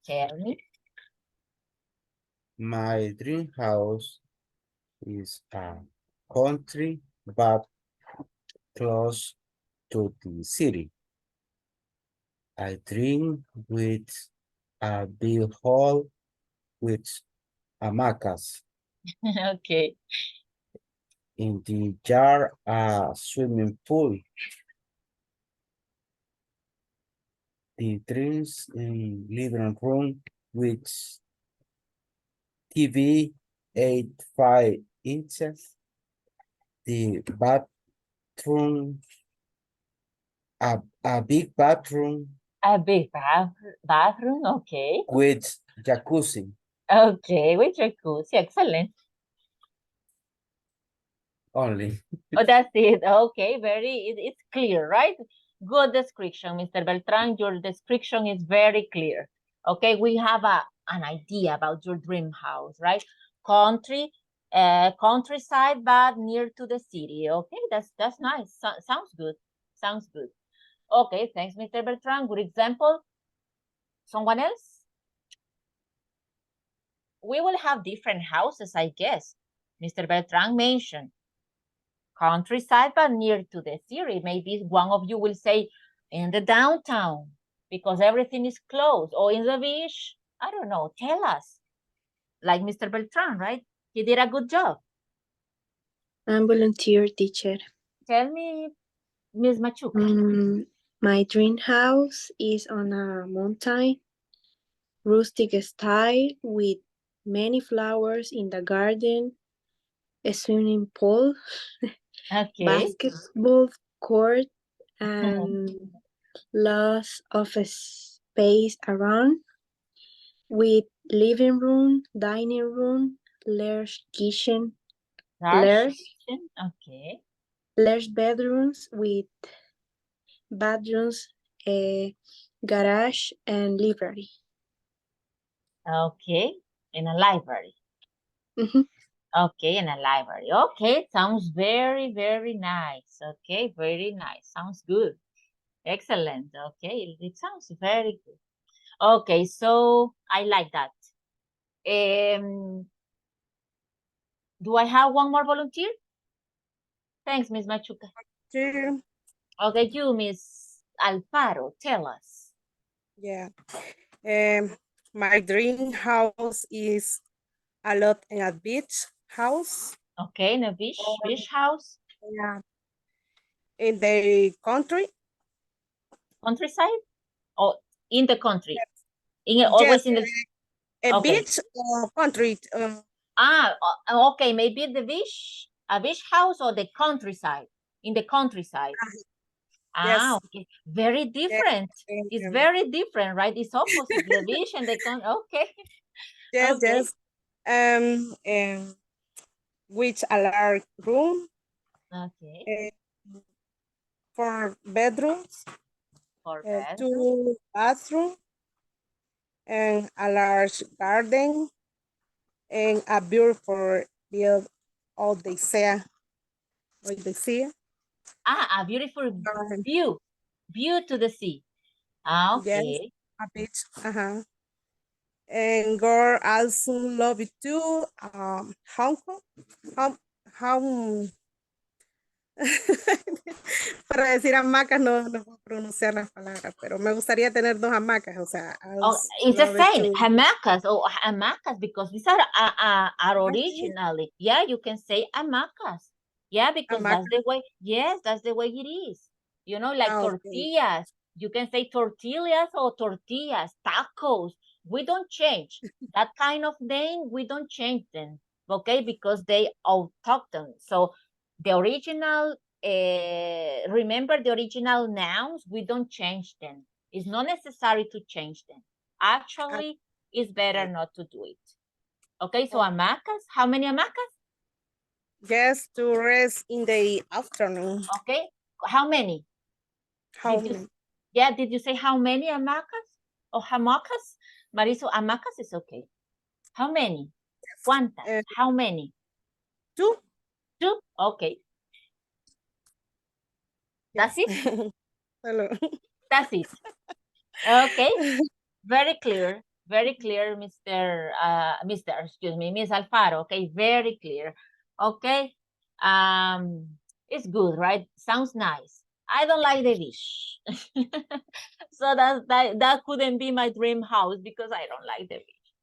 Tell me. My dream house is a country, but close to the city. I dream with a big hall with hamacas. Okay. In the yard, a swimming pool. The dreams in living room with TV 8.5 inches. The bathroom, a big bathroom A big bathroom, okay. with jacuzzi. Okay, with jacuzzi, excellent. only. Oh, that's it. Okay, it's clear, right? Good description, Mr. Beltran. Your description is very clear. Okay, we have an idea about your dream house, right? Countryside, but near to the city. Okay, that's nice. Sounds good. Sounds good. Okay, thanks, Mr. Beltran. Good example. Someone else? We will have different houses, I guess. Mr. Beltran mentioned countryside, but near to the city. Maybe one of you will say in the downtown because everything is closed, or in the beach. I don't know. Tell us. Like Mr. Beltran, right? He did a good job. I'm volunteer teacher. Tell me, Miss Machuca. My dream house is on a mountain, rustic style with many flowers in the garden, a swimming pool, Okay. basketball court, and lots of space around with living room, dining room, large kitchen, large Okay. large bedrooms with bathrooms, a garage, and library. Okay. In a library. Mhm. Okay, in a library. Okay, sounds very, very nice. Okay, very nice. Sounds good. Excellent. Okay, it sounds very good. Okay, so I like that. Do I have one more volunteer? Thanks, Miss Machuca. Sure. Okay, you, Miss Alfaro, tell us. Yeah. My dream house is a lot in a beach house. Okay, in a beach house, Yeah. In the country. countryside, or in the country? Yes, Always in the. a Okay. beach or country. Okay, maybe the beach, a beach house, or the countryside, in the countryside. Yes. Okay, very different. It's very different, right? It's opposite the beach and the okay. Yes, Okay. yes. Which a large room. Okay. For bedrooms. For bedroom. 2 bathrooms. And a large garden. And a beautiful view of the sea. A beautiful view to the sea. Okay. Yes, a beach. And girl also love it too. Hong Kong. How para decir hamacas no puedo pronunciar las palabras, pero me gustaría tener 2 hamacas, o sea, It's the love it same, too. hamacas, because these are originally. Yeah, you can say hamacas. Yeah, because that's the way. Yes, that's the way it is. You know, like tortillas. You can say tortillas or tortillas, tacos. We don't change that kind of name. We don't change them, okay? Because they autochthon. So the original. Remember the original nouns. We don't change them. It's not necessary to change them. Actually, it's better not to do it. Okay, so hamacas, how many hamacas? Yes, to rest in the afternoon. Okay, how many? Did you say how many hamacas or hamacas? Mariso, hamacas is okay. How many? ¿Cuántas? How many? 2. 2? Okay. That's it? Hello. That's it. Okay. Very clear, Mr. Excuse me, Miss Alfaro. Okay, very clear. Okay, it's good, right? Sounds nice. I don't like the beach, so that couldn't be my dream house because I don't like the beach.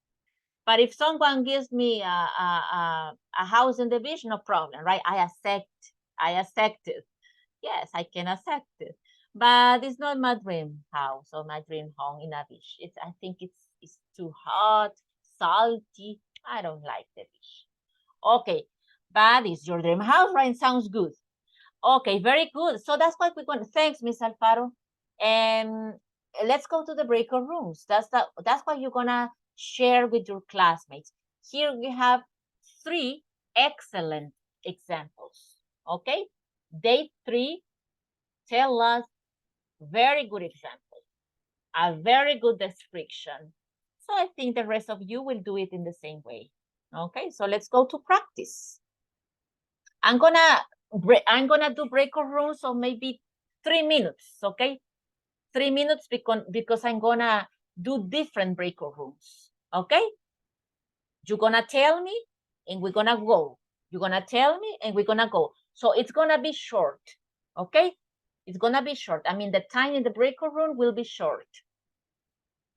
But if someone gives me a house in the beach, no problem, right? I accept it. Yes, I can accept it. But it's not my dream house or my dream home in a beach. I think it's too hot, salty. I don't like the beach. Okay, but it's your dream house, right? Sounds good. Okay, very good. So that's what we're going to. Thanks, Miss Alfaro. And let's go to the breakout rooms. That's what you're gonna share with your classmates. Here we have 3 excellent examples. Okay? Day 3, tell us very good example, a very good description. So I think the rest of you will do it in the same way. Okay, so let's go to practice. I'm gonna do breakout rooms of maybe 3 minutes, okay? 3 minutes because I'm gonna do different breakout rooms, okay? You're gonna tell me and we're gonna go. You're gonna tell me and we're gonna go. So it's gonna be short, okay? It's gonna be short. I mean, the time in the breakout room will be short.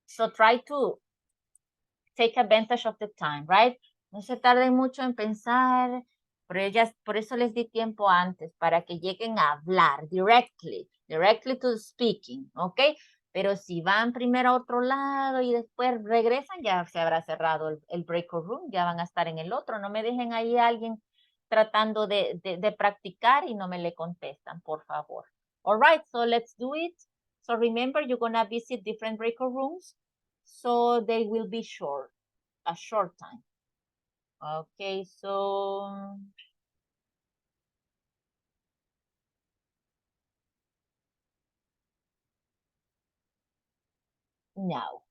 So try to take advantage of the time, right? No se tarden mucho en pensar, por eso les di tiempo antes, para que lleguen a hablar directly to speaking, ¿ok? Pero si van primero a otro lado y después regresan, ya se habrá cerrado el breakout room, ya van a estar en el otro. No me dejen ahí a alguien tratando de practicar y no me le contestan, por favor. All right, so let's do it. So remember, you're going to visit different breakout rooms. So they will be short, a short time. Okay, so now.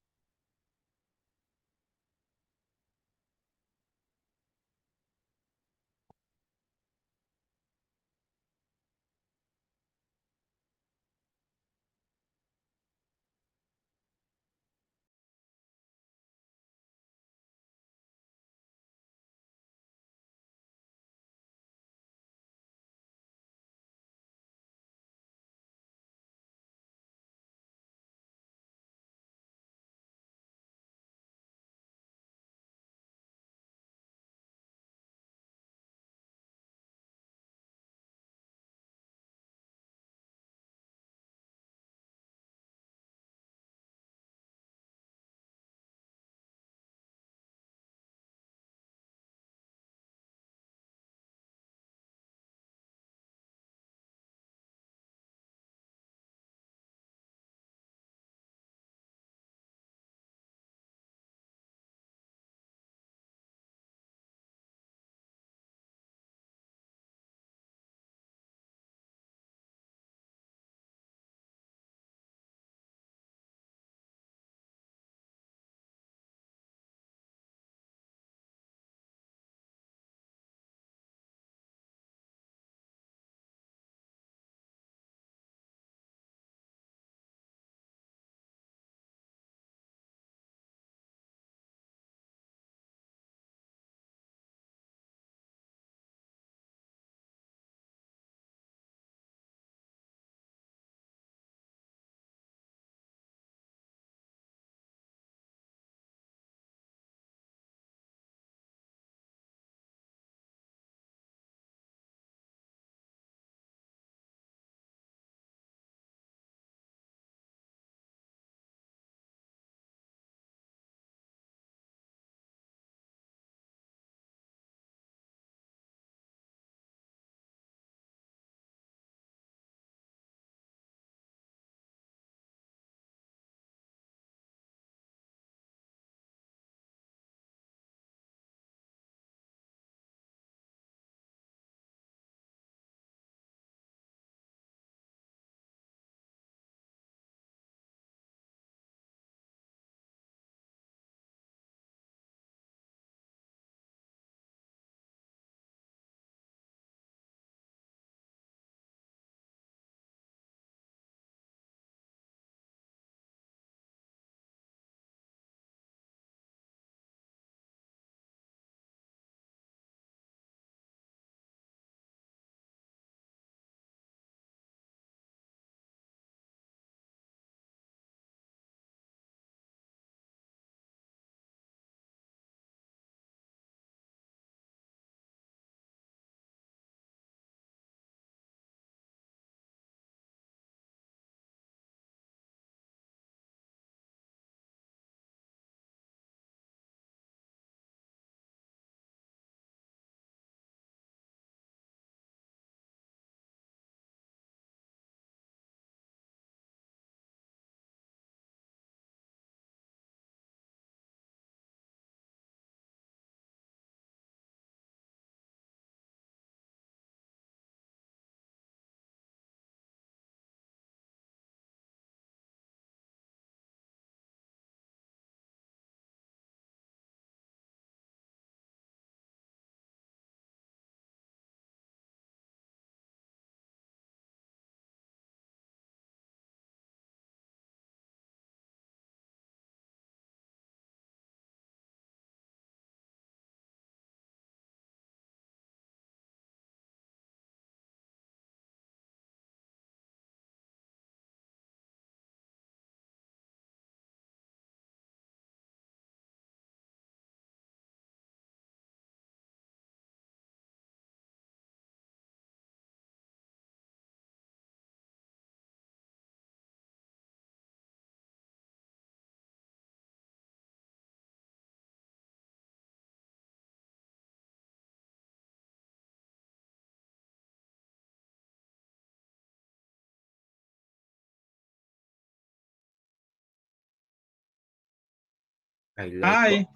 I love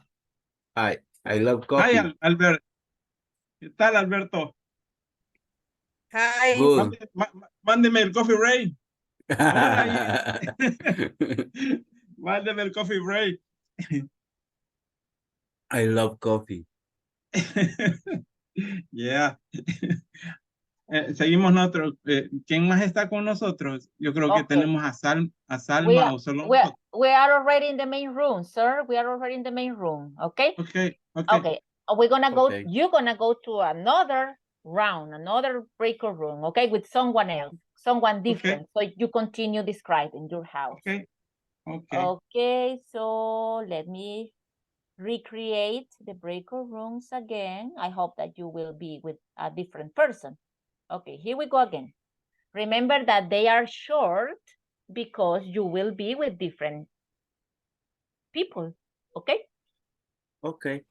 Hi. I love Hi, coffee. Albert. ¿Qué tal, Alberto? Hi. Good. Mándeme el coffee break. Hola. Mándeme el coffee break. I love coffee. Yeah. Seguimos nosotros. ¿Quién más está con nosotros? Yo creo que Okay. tenemos a Salma We are, o solo we are, nosotros. we are already in the main room, sir. We are already in the main room. Okay. Okay. Okay. We're gonna go. Okay. You're gonna go to another round, another breaker room. Okay, with someone else, someone different. So you continue describing your house. Okay. Okay. Okay. So let me recreate the breaker rooms again. I hope that you will be with a different person. Okay, here we go again. Remember that they are short because you will be with different people, okay? Okay.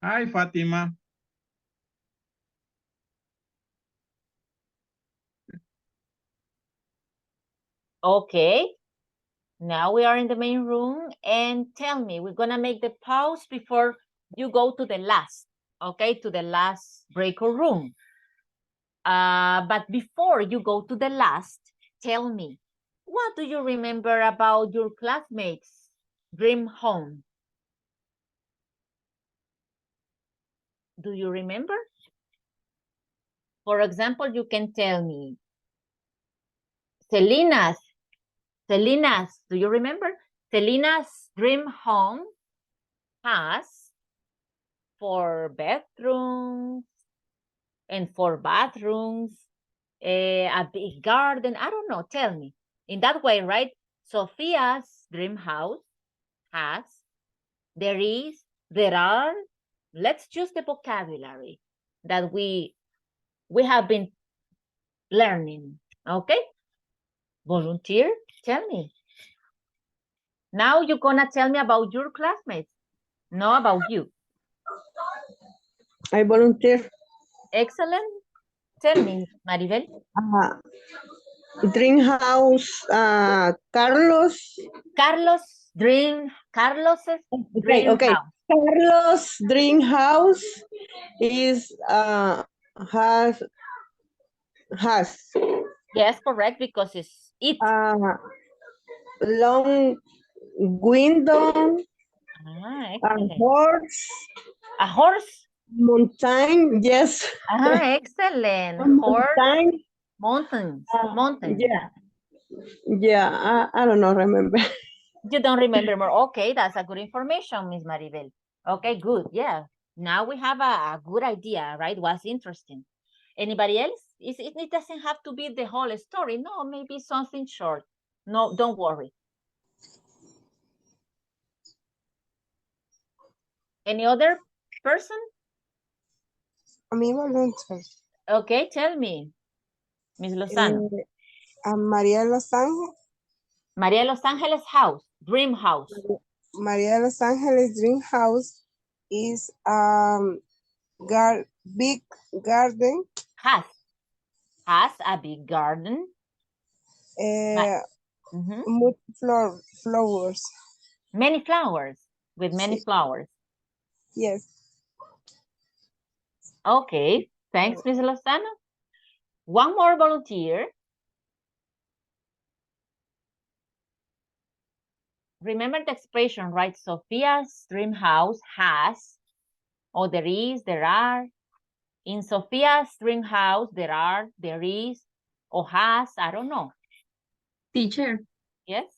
Hi, Fatima. Okay. Now we are in the main room, and tell me, we're gonna make the pause before you go to the last, okay, to the last breakout room. But before you go to the last, tell me, what do you remember about your classmates' dream home? Do you remember? For example, you can tell me, Selena's, do you remember? Selena's dream home has 4 bedrooms and 4 bathrooms, a big garden. I don't know, tell me. In that way, right? Sofia's dream house has, there are, let's choose the vocabulary that we have been learning, okay? Volunteer, tell me. Now you're gonna tell me about your classmates, not about you. I volunteer. Excellent. Tell me, Maribel. Dream house, Carlos. Carlos's dream Okay. house. Carlos' dream house is has Yes, correct, because it's long window, excellent. A horse? Mountain, yes. Excellent. Horse, mountains. Yeah, I don't know, remember. You don't remember more. Okay, that's a good information, Miss Maribel. Okay, good. Yeah. Now we have a good idea, right? What's interesting. Anybody else? It doesn't have to be the whole story. No, maybe something short. No, don't worry. Any other person? Mi volunteer. Okay, tell me, Miss Lozano. María de Los Ángeles. María Los Ángeles house, dream house. María de Los Ángeles dream house is big garden. Has a big garden. Flowers. Many flowers, with many flowers. Yes. Okay, thanks, Ms. Lozano. One more volunteer. Remember the expression, right? Sophia's dream house has, or there is, there are. In Sophia's dream house, there are, there is, or has, I don't know. Teacher. Yes?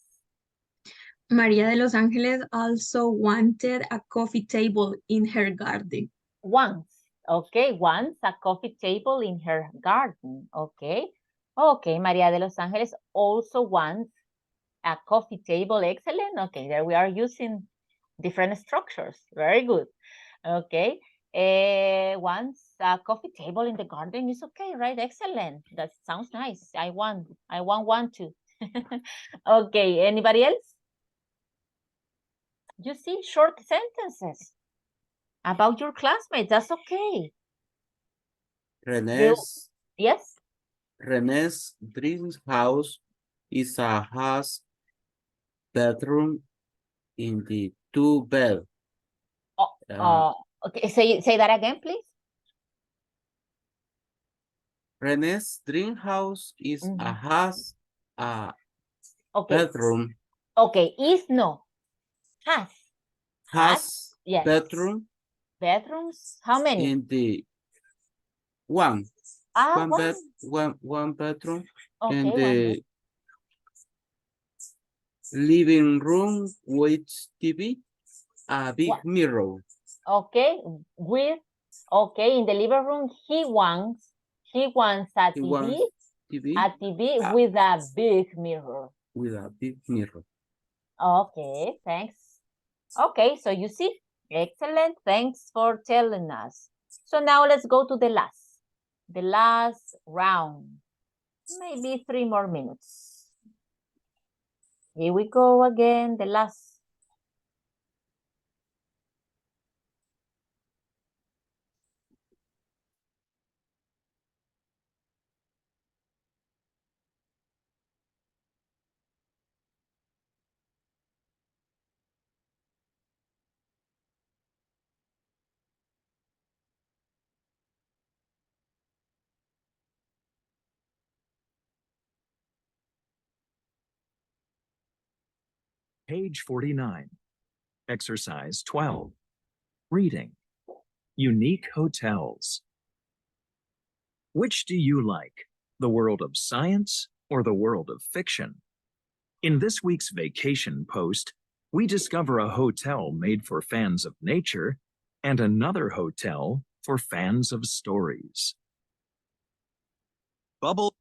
María de Los Ángeles also wanted a coffee table in her garden. Once, okay, once a coffee table in her garden, okay. Okay, María de Los Ángeles also wants a coffee table, excellent. Okay, there we are using different structures, very good. Okay, once a coffee table in the garden is okay, right? Excellent, that sounds nice. I want one too. Okay, anybody else? You see, short sentences about your classmates, that's okay. René's, yes? René's dream house is has bedroom in the 2 bed. Okay, say that again, please. René's dream house is has a bedroom. Okay, is no. Has. Yes. Bedroom. Bedrooms, how many? In the one. One bedroom. Okay, in the living room with TV, a big mirror. Okay, in the living room, he wants a TV with a big mirror. With a big mirror. Okay, thanks. Okay, so you see, excellent. Thanks for telling us. So now let's go to the last round. Maybe 3 more minutes. Here we go again, the last. Page 49. Exercise 12. Reading. Unique hotels. Which do you like, the world of science or the world of fiction? In this week's vacation post, we discover a hotel made for fans of nature and another hotel for fans of stories. Bubble.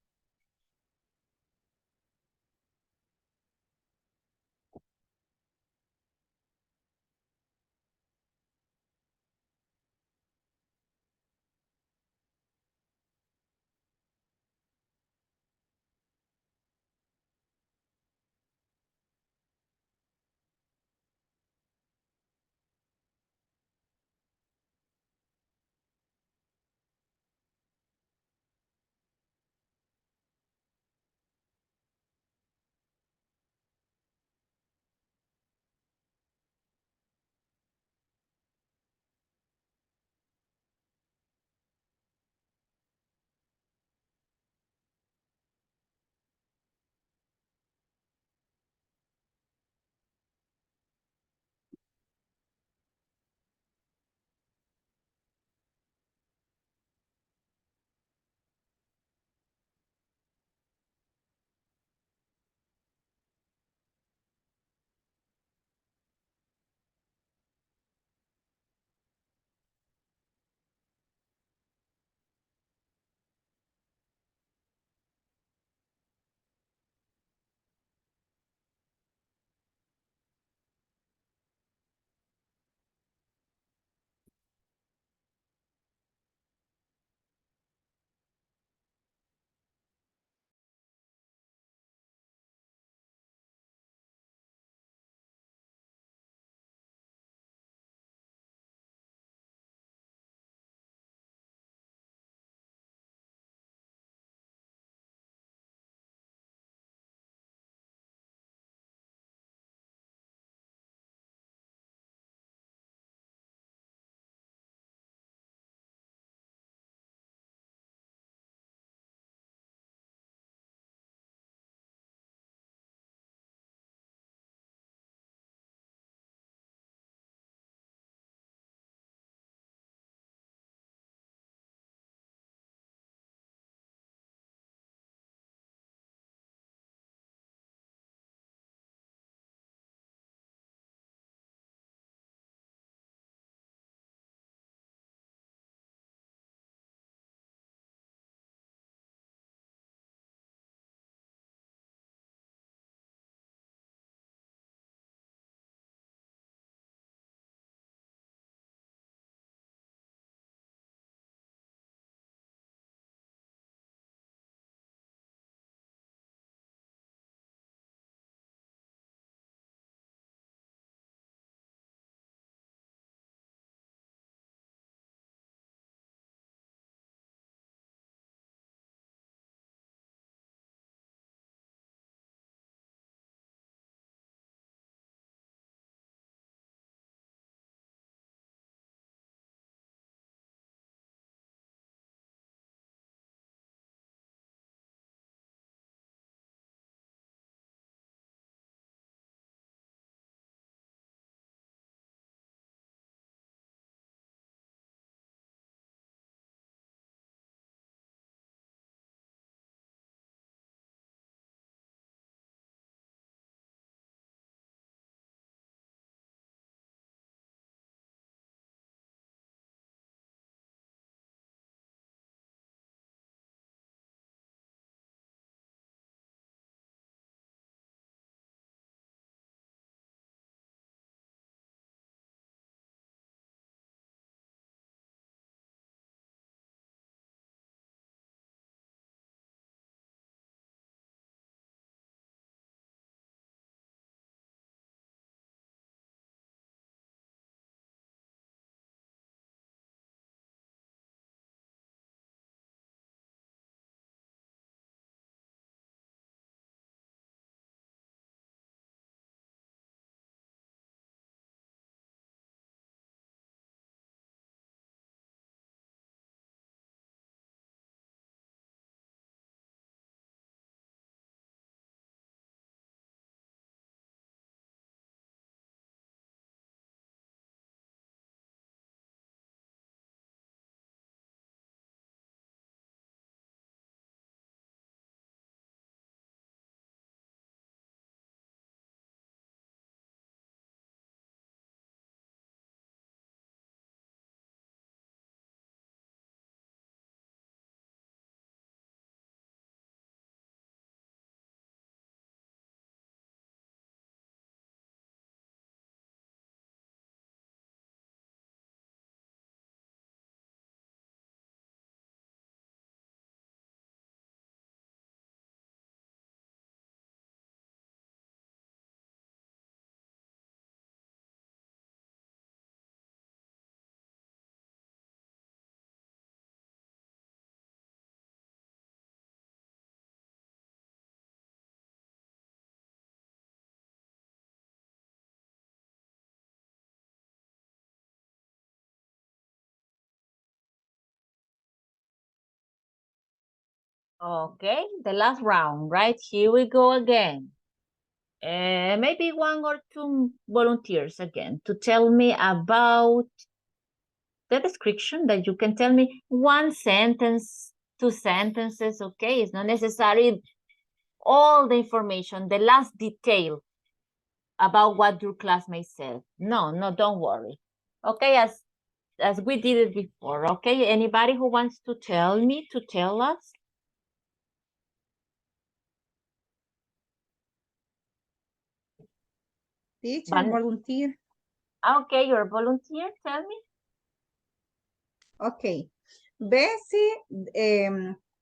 Okay, the last round, right? Here we go again. Maybe one or two volunteers again to tell me about the description, that you can tell me one sentence, two sentences, okay? It's not necessary all the information, the last detail about what your classmate said. No, don't worry. Okay, as we did it before, okay? Anybody who wants to tell us? Teacher, volunteer. Okay, you're a volunteer, tell me. Okay. Bessie,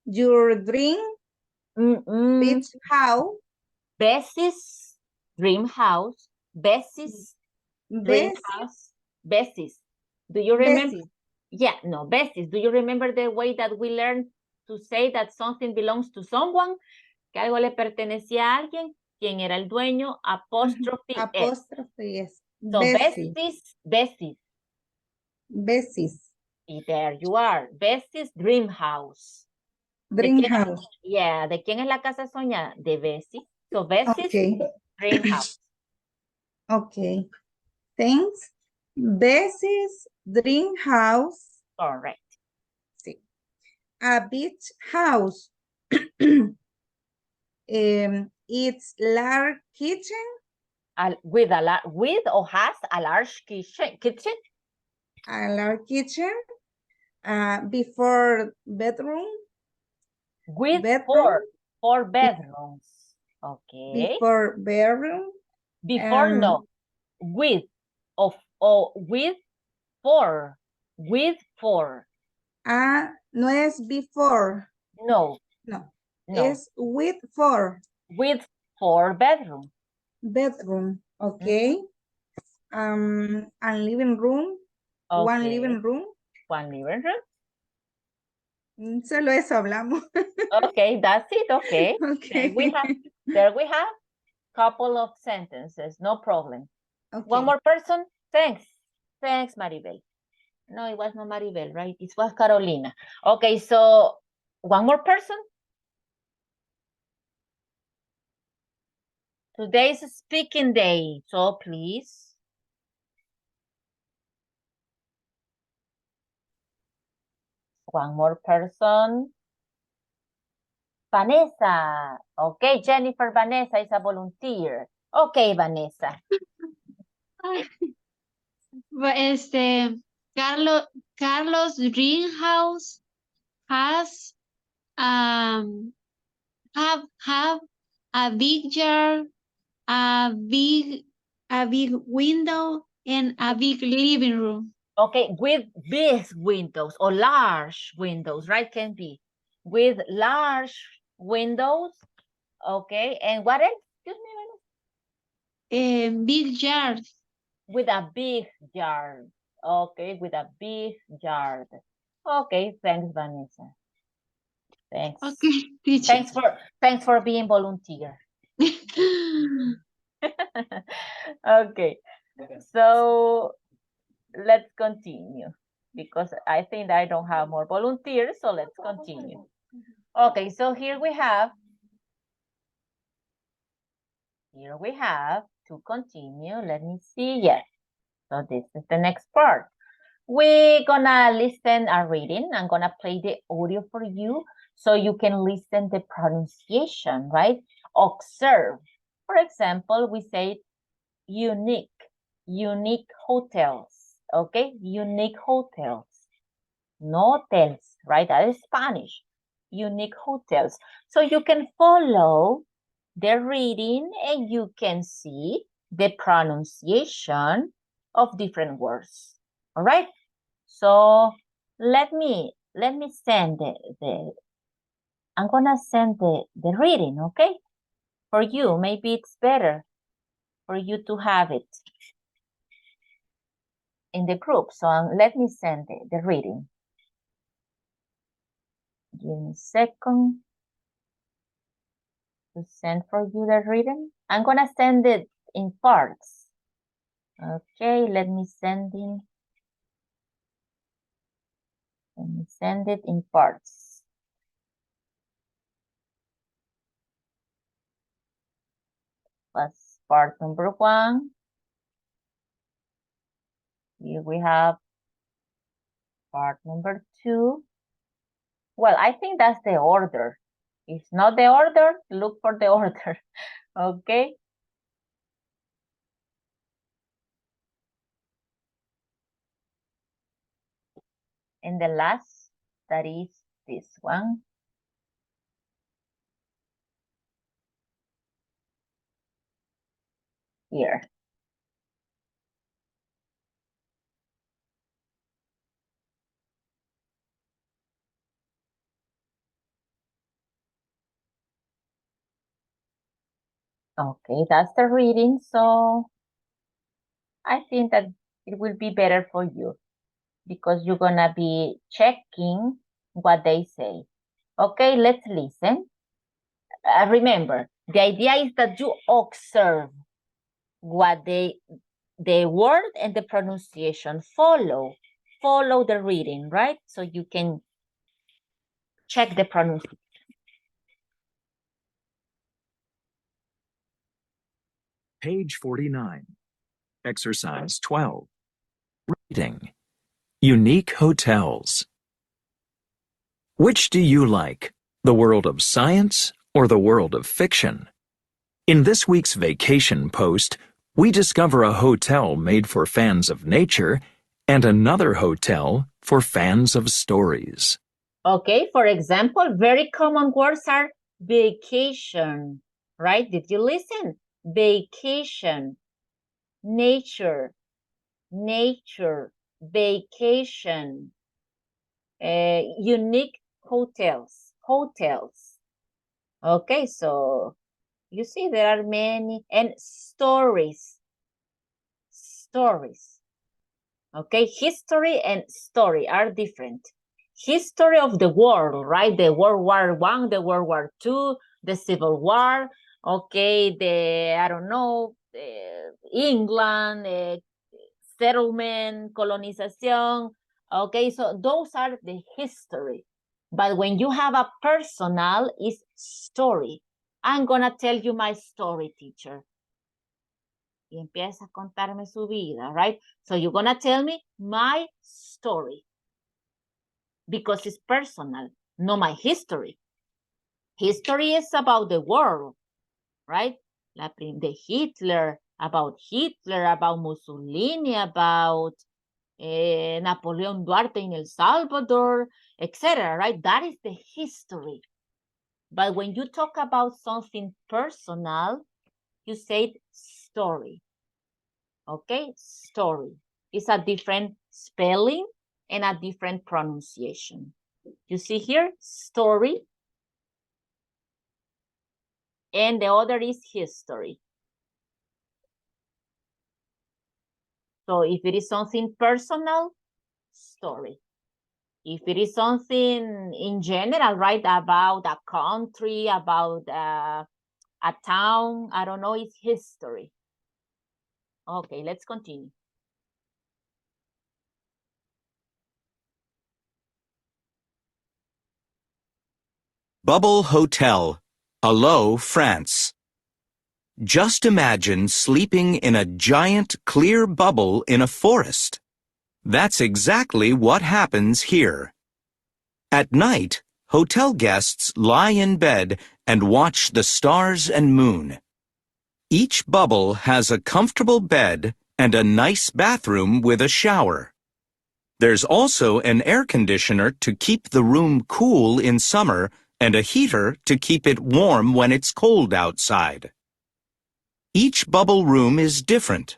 your dream beach house. Bessie's dream house. Bessie's dream house. Bessie's. Do you remember? Bessie. Yeah, no, Bessie's. Do you remember the way that we learned to say that something belongs to someone? Que algo le pertenecía a alguien. ¿Quién era el dueño? Apostrophe S. Apostrophe S. So Bessie. Bessie's. Bessie's. Y there you are. Bessie's dream house. Dream house. Yeah, ¿de quién es la casa soñada? De Bessie. So Bessie's dream house. Okay. Thanks. Bessie's dream house. Correct. Sí. A beach house. It's large kitchen. With or has a large kitchen. A large kitchen. Before bedroom. With four bedrooms. Okay. Before bedroom. Before no. With with four. With four. No es before. No. Es with four. With four bedroom. Bedroom. Okay. And living room. Okay. One living room. One living room. Solo eso hablamos. Okay, that's it. Okay. Okay. There we have couple of sentences. No problem. Okay. One more person. Thanks, Maribel. No, it was not Maribel, right? It was Carolina. Okay, so one more person. Today is speaking day, so please. One more person. Vanessa. Okay, Jennifer Vanessa is a volunteer. Okay, Vanessa. Carlos Greenhouse has have a big yard, a big window, and a big living room. Okay, with big windows or large windows, right? Can be with large windows. Okay, and what else? Excuse me. Big yard. With a big yard. Okay, with a big yard. Okay, thanks, Vanessa. Thanks. Okay, teacher. Thanks for being volunteer. Okay, so let's continue because I think I don't have more volunteers, so let's continue. Okay, so here we have to continue. Let me see. Yes. So this is the next part. We're gonna listen a reading. I'm gonna play the audio for you so you can listen the pronunciation, right? Observe. For example, we say unique hotels, okay? Unique hotels, no hotels, right? That is Spanish, unique hotels. So you can follow the reading and you can see the pronunciation of different words, all right? So let me send I'm gonna send the reading, okay? For you, maybe it's better for you to have it in the group. So let me send the reading. Give me a second to send for you the reading. I'm gonna send it in parts. Okay, let me send it in parts. part number 1. Here we have part number 2. Well, I think that's the order. If not the order, look for the order. Okay. And the last, that is this one. Here. Okay, that's the reading. So I think that it will be better for you because you're gonna be checking what they say. Okay, let's listen. Remember, the idea is that you observe what the word and the pronunciation follow the reading, right? So you can check the pronunciation. Page 49. Exercise 12. Reading. Unique hotels. Which do you like, the world of science or the world of fiction? In this week's vacation post, we discover a hotel made for fans of nature and another hotel for fans of stories. Okay, for example, very common words are vacation, right? Did you listen? Vacation, nature, vacation, unique hotels. Okay, so you see there are many, and stories. Okay, history and story are different. History of the world, right? The World War I, the World War II, the Civil War, okay, I don't know, England, settlement, colonization, okay, so those are the history. But when you have a personal, it's story. I'm gonna tell you my story, teacher. Y empieza a contarme su vida, right? So you're gonna tell me my story because it's personal, not my history. History is about the world, right? The Hitler, about Mussolini, about Napoleon Duarte in El Salvador, etc., right? That is the history. But when you talk about something personal, you say story. Okay, story. It's a different spelling and a different pronunciation. You see here, story. And the other is history. So if it is something personal, story. If it is something in general, right, about a country, about a town, I don't know, it's history. Okay, let's continue. Bubble Hotel, Allo, France. Just imagine sleeping in a giant clear bubble in a forest. That's exactly what happens here. At night, hotel guests lie in bed and watch the stars and moon. Each bubble has a comfortable bed and a nice bathroom with a shower. There's also an air conditioner to keep the room cool in summer and a heater to keep it warm when it's cold outside. Each bubble room is different.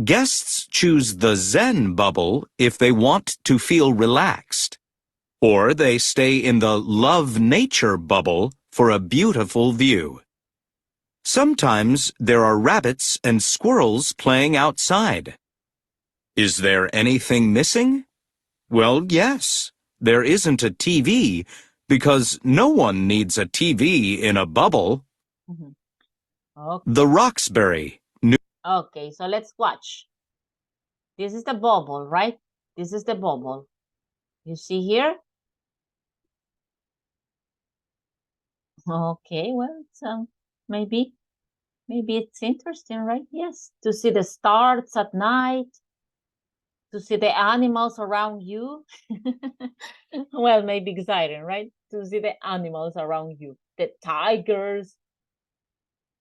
Guests choose the Zen bubble if they want to feel relaxed, or they stay in the Love Nature bubble for a beautiful view. Sometimes there are rabbits and squirrels playing outside. Is there anything missing? Well, yes. There isn't a TV because no one needs a TV in a bubble. Okay. The Roxbury. Okay, so let's watch. This is the bubble, right? This is the bubble. You see here? Okay, well, maybe. Maybe it's interesting, right? Yes, to see the stars at night, to see the animals around you. Well, maybe exciting, right? To see the animals around you, the tigers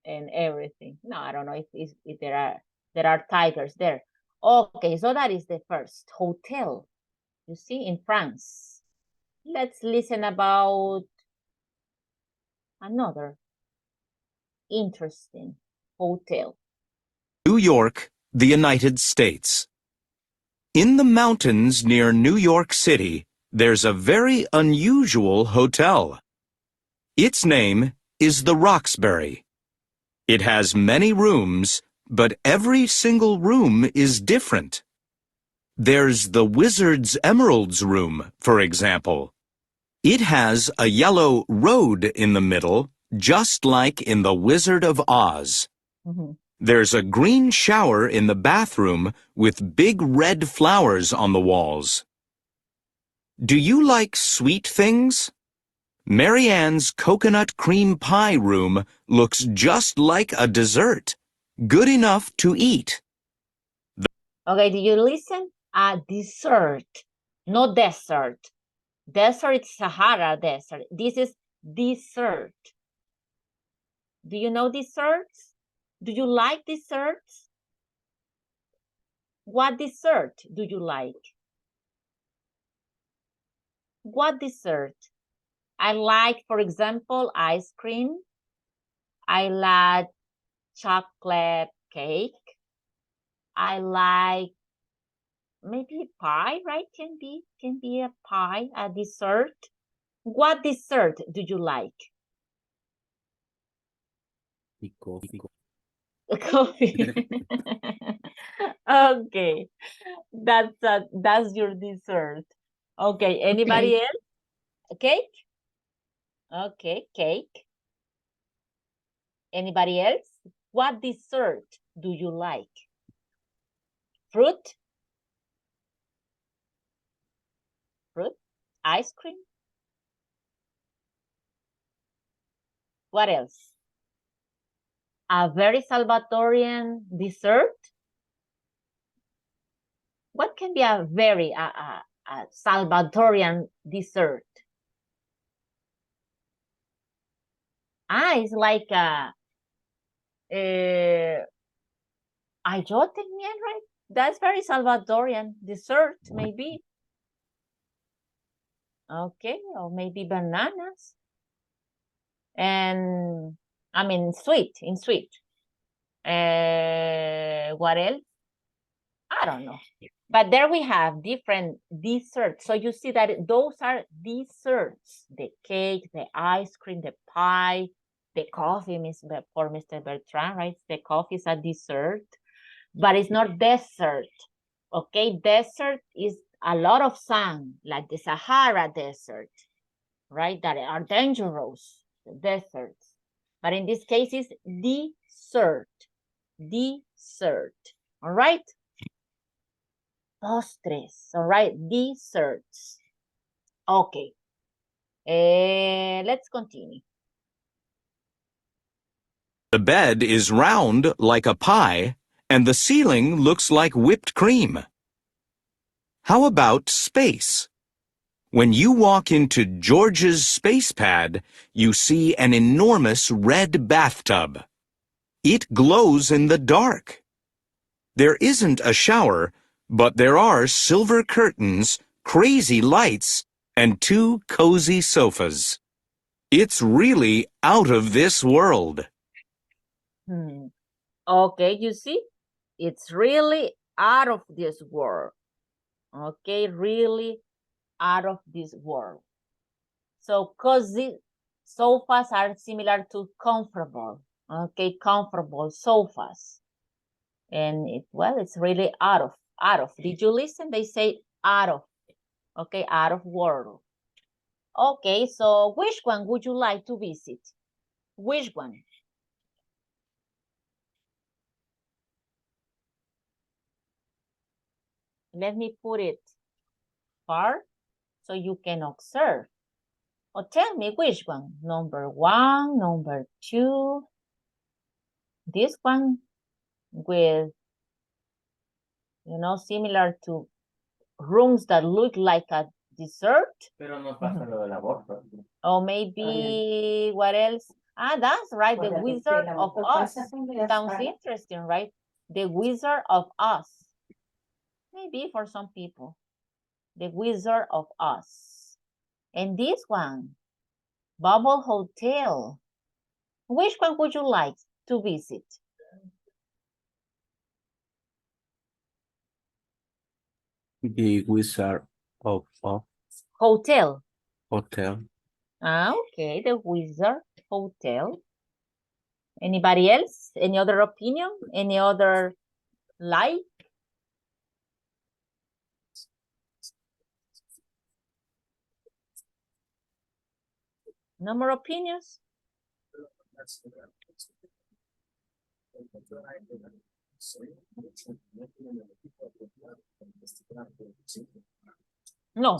and everything. No, I don't know if there are tigers there. Okay, so that is the first hotel. You see, in France. Let's listen about another interesting hotel. New York, the United States. In the mountains near New York City, there's a very unusual hotel. Its name is the Roxbury. It has many rooms, but every single room is different. There's the Wizard's Emeralds room, for example. It has a yellow road in the middle, just like in The Wizard of Oz. There's a green shower in the bathroom with big red flowers on the walls. Do you like sweet things? Mary Ann's coconut cream pie room looks just like a dessert, good enough to eat. Okay, do you listen? A dessert, no desert. Desert is Sahara Desert. This is dessert. Do you know desserts? Do you like desserts? What dessert do you like? What dessert? I like, for example, ice cream. I like chocolate cake. I like maybe pie, right? Can be a pie, a dessert. What dessert do you like? Coffee. Coffee. Okay, that's your dessert. Okay, anybody else? Cake? Okay, cake. Anybody else? What dessert do you like? Fruit? Fruit? Ice cream? What else? A very Salvatorian dessert? What can be a very a Salvatorian dessert? It's like ayote miel, right? That's very Salvadorian dessert, maybe. Okay, or maybe bananas. And I mean sweet. What else? I don't know. But there we have different desserts. So you see that those are desserts. The cake, the ice cream, the pie, the coffee, for Mr. Bertrand, right? The coffee is a dessert, but it's not dessert. Okay, desert is a lot of sand, like the Sahara Desert, right? That are dangerous, the deserts. But in this case, it's dessert. Dessert. All right? Postres. All right, desserts. Okay. Let's continue. The bed is round like a pie, and the ceiling looks like whipped cream. How about space? When you walk into George's space pad, you see an enormous red bathtub. It glows in the dark. There isn't a shower, but there are silver curtains, crazy lights, and 2 cozy sofas. It's really out of this world. Okay, you see, it's really out of this world. Okay, really out of this world. So cozy sofas are similar to comfortable. Okay, comfortable sofas. And it's really out of. Did you listen? They say out of. Okay, out of world. Okay, so which one would you like to visit? Which one? Let me put it far so you can observe. Or tell me which one. Number 1, number 2. this one with, similar to rooms that look like a dessert. Pero no pasa lo del aborto. Or maybe, what else? Ah, that's right, the Wizard of Oz. Sounds interesting, right? The Wizard of Oz. Maybe for some people. The Wizard of Oz. And this one, Bubble Hotel. Which one would you like to visit? The Wizard of Hotel. Hotel. Ah, okay, the Wizard Hotel. Anybody else? Any other opinion? Any other like? No more opinions? No.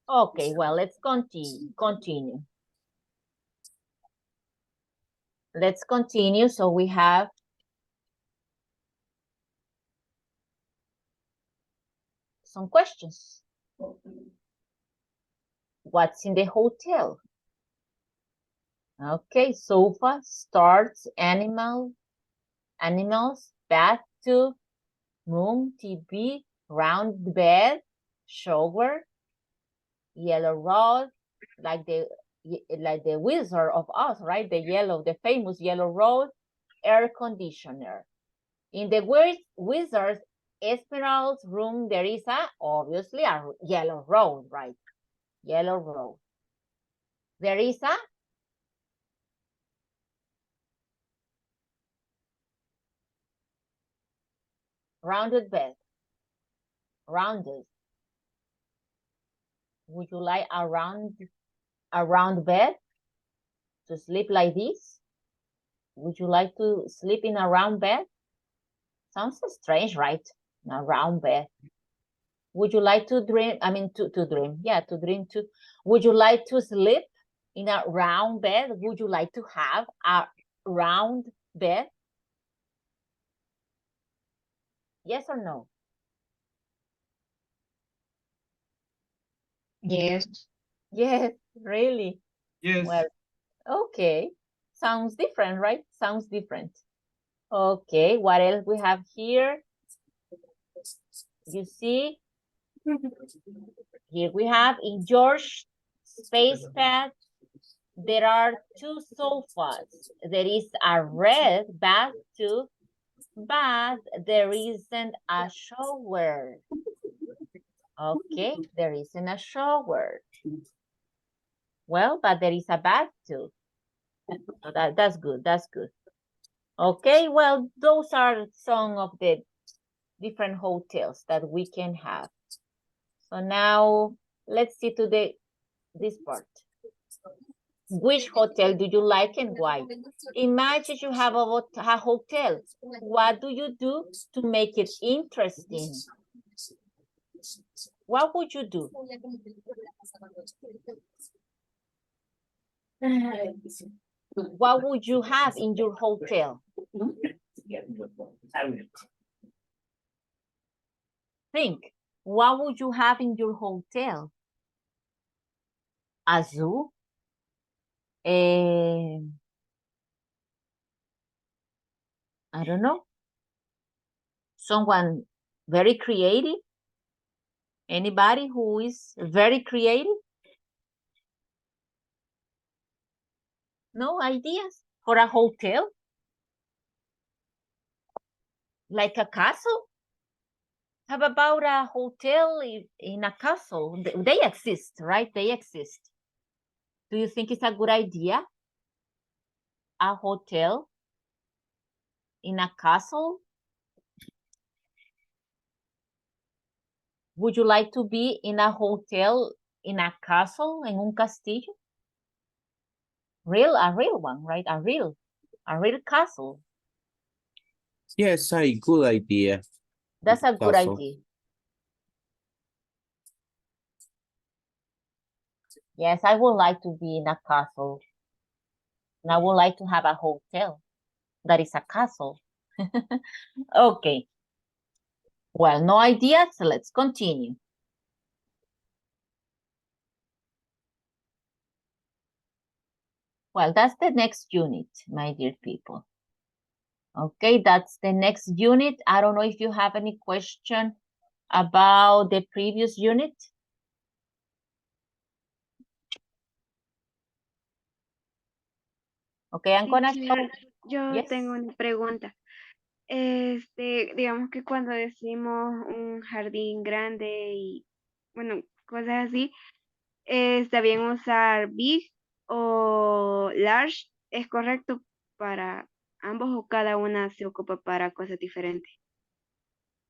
Okay, well, let's continue. Let's continue. So we have some questions. What's in the hotel? Okay, sofa, starts, animals, bathtub, room, TV, round bed, shower, yellow rod, like the Wizard of Oz, right? The famous yellow rod, air conditioner. In the Wizard's Esmeralda's room, there is obviously a yellow rod, right? Yellow rod. There is a rounded bed. Rounded. Would you like a round bed to sleep like this? Would you like to sleep in a round bed? Sounds strange, right? A round bed. Would you like to dream? I mean, to dream. Yeah, to dream too. Would you like to sleep in a round bed? Would you like to have a round bed? Yes or no? Yes. Yes, really? Yes. Well, okay. Sounds different, right? Sounds different. Okay, what else we have here? You see? Here we have in George Space Pad, there are 2 sofas. There is a red bathtub, but there isn't a shower. Okay, there isn't a shower. Well, but there is a bathtub. So that's good, that's good. Okay, well, those are some of the different hotels that we can have. So now let's see to this part. Which hotel do you like and why? Imagine you have a hotel. What do you do to make it interesting? What would you do? What would you have in your hotel? Think, what would you have in your hotel? A zoo? I don't know. Someone very creative? Anybody who is very creative? No ideas for a hotel? Like a castle? How about a hotel in a castle? They exist, right? They exist. Do you think it's a good idea? A hotel in a castle? Would you like to be in a hotel in a castle, en un castillo? A real one, right? A real castle. Yes, a good idea. That's a good Castle. idea. Yes, I would like to be in a castle. And I would like to have a hotel. that is a castle. Okay. Well, no idea, so let's continue. Well, that's the next unit, my dear people. Okay, that's the next unit. I don't know if you have any question about the previous unit. Okay, I'm gonna show. Yo Yes. tengo una pregunta. Digamos que cuando decimos un jardín grande y, bueno, cosas así, ¿está bien usar big o large? ¿Es correcto para ambos o cada una se ocupa para cosas diferentes?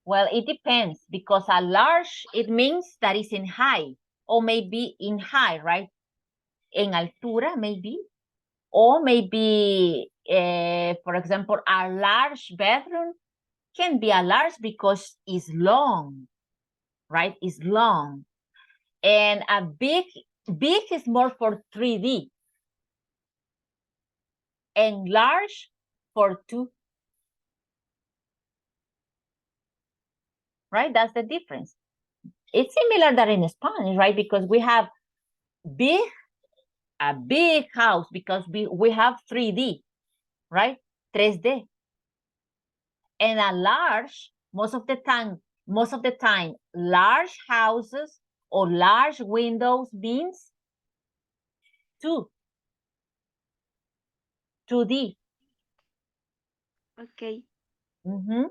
Well, it depends because a large, it means that is in high or maybe in high, right? En altura, maybe. Or maybe, for example, a large bedroom can be a large because it's long, right? It's long. And a big is more for 3D. And large for 2. Right? That's the difference. It's similar that in Spanish, right? Because we have a big house because we have 3D, right? 3D. And a large, most of the time, large houses or large windows means 2D. Okay. Mm-hmm.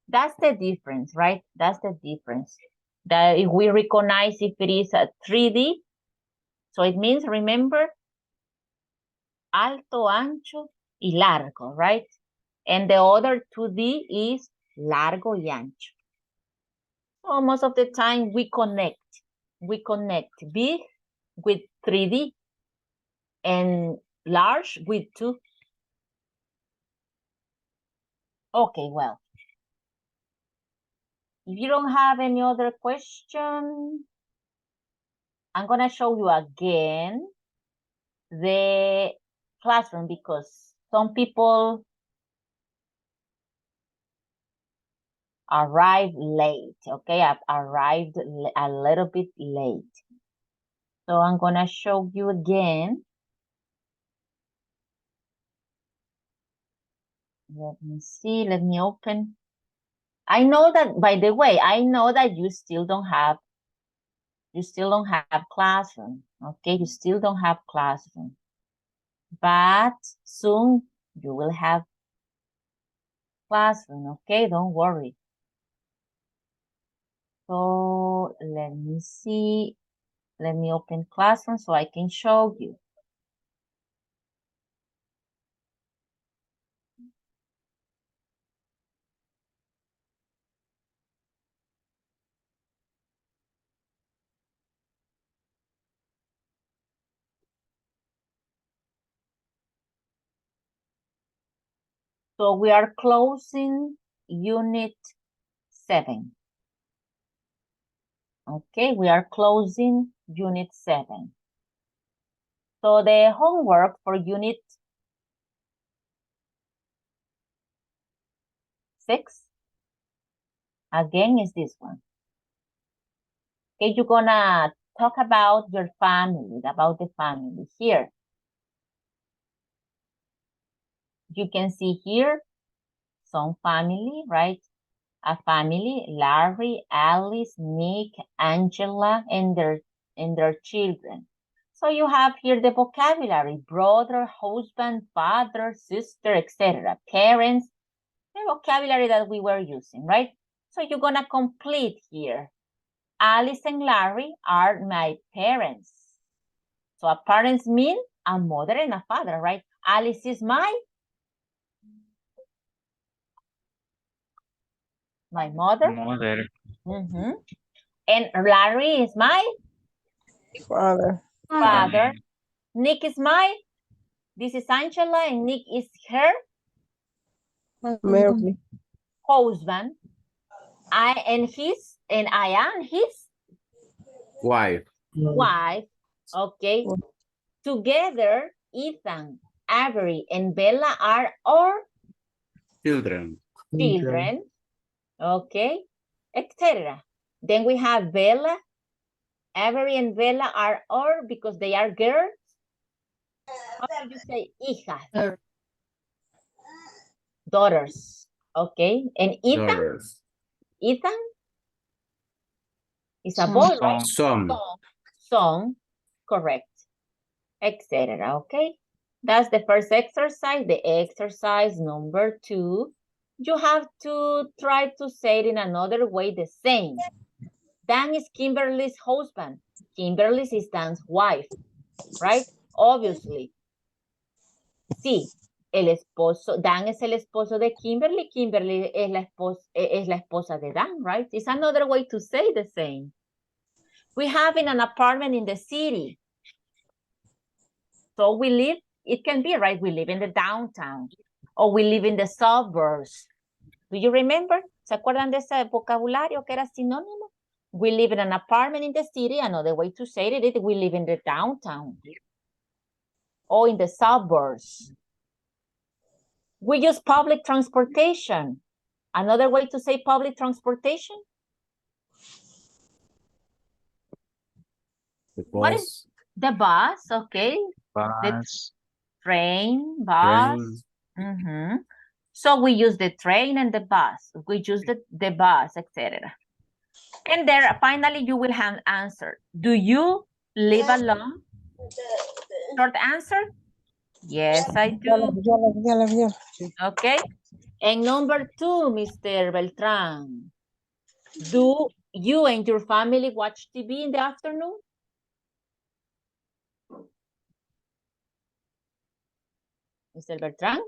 That's the difference, right? That's the difference. That if we recognize if it is a 3D, so it means, remember, alto, ancho, y largo, right? And the other 2D is largo y ancho. So most of the time we connect big with 3D and large with 2. Okay, well. If you don't have any other question, I'm gonna show you again the classroom because some people arrived late, okay? I've arrived a little bit late. So I'm gonna show you again. Let me see, let me open. I know that, by the way, I know that you still don't have classroom, okay? You still don't have classroom. But soon you will have classroom, okay? Don't worry. So let me see. Let me open classroom so I can show you. So we are closing unit 7. Okay, we are closing unit 7. So the homework for unit 6, again, is this one. Okay, you're gonna talk about your family, about the family here. You can see here some family, right? A family, Larry, Alice, Nick, Angela, and their children. So you have here the vocabulary: brother, husband, father, sister, etc. Parents, the vocabulary that we were using, right? So you're gonna complete here. Alice and Larry are my parents. So a parents mean a mother and a father, right? Alice is my mother. Mother. Mm-hmm. And Larry is my father. Nick is my, this is Angela, and Nick is her Mary. husband. I am his Wife. wife. Okay. Together, Ethan, Avery, and Bella are our Children. Children. Okay. Etc. Then we have Bella. Avery and Bella are or because they are girls. How do you say hijas? Daughters. Okay. And Ethan? Daughters. Ethan is a boy, right? Son. Son. Correct. Etc. Okay. That's the first exercise. The exercise number 2. You have to try to say it in another way the same. Dan is Kimberly's husband. Kimberly is Dan's wife, right? Obviously. Sí, el esposo, Dan es el esposo de Kimberly. Kimberly es la esposa de Dan, right? It's another way to say the same. We have in an apartment in the city. So we live, it can be, right? We live in the downtown or we live in the suburbs. Do you remember? ¿Se acuerdan de ese vocabulario que era sinónimo? We live in an apartment in the city. Another way to say it is we live in the downtown or in the suburbs. We use public transportation. Another way to say public transportation? The What bus. is the bus? Okay. The Bus. train, bus. Train. So we use the train and the bus. We use the bus, etc. And there, finally, you will have answer. Do you live alone? Short answer? Yes, I do. Okay. And number 2, Mr. Beltran. Do you and your family watch TV in the afternoon? Mr. Beltran?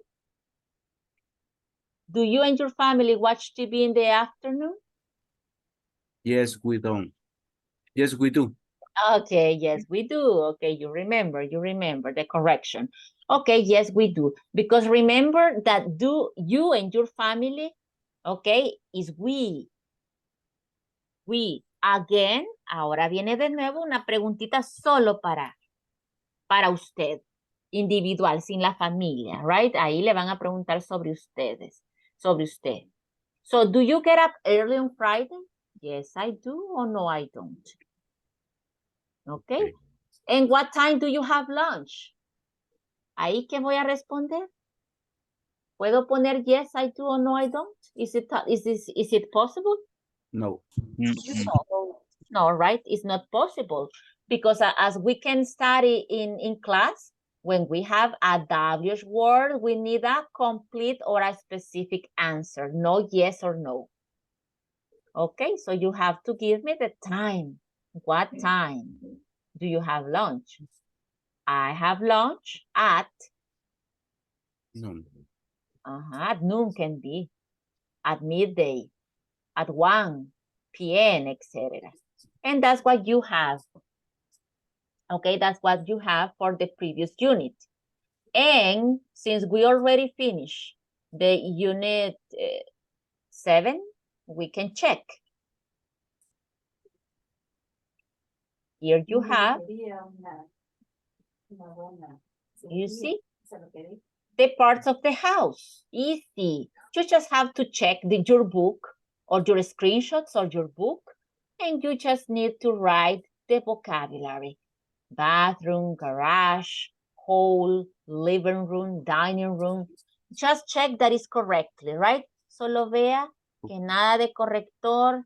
Do you and your family watch TV in the afternoon? Yes, we don't. Yes, we do. Okay, yes, we do. Okay, you remember the correction. Okay, yes, we do. Because remember that do you and your family, okay, is we. We. Again, ahora viene de nuevo una preguntita solo para usted, individual, sin la familia, right? Ahí le van a preguntar sobre ustedes, sobre usted. So, do you get up early on Friday? Yes, I do, or no, I don't. Okay. And what time do you have lunch? Ahí que voy a responder. ¿Puedo poner yes, I do, or no, I don't? Is it possible? No. No, right? It's not possible because as we can study in class, when we have a WH word, we need a complete or a specific answer, no yes or no. Okay, so you have to give me the time. What time do you have lunch? I have lunch at Noon. At noon can be, at midday, at 1 p.m., etc. And that's what you have. Okay, that's what you have for the previous unit. And since we already finished the unit 7, we can check. Here you have, you see, the parts of the house. Easy. You just have to check your book or your screenshots or your book, and you just need to write the vocabulary. Bathroom, garage, hall, living room, dining room. Just check that is correctly, right? Solo vea que nada de corrector.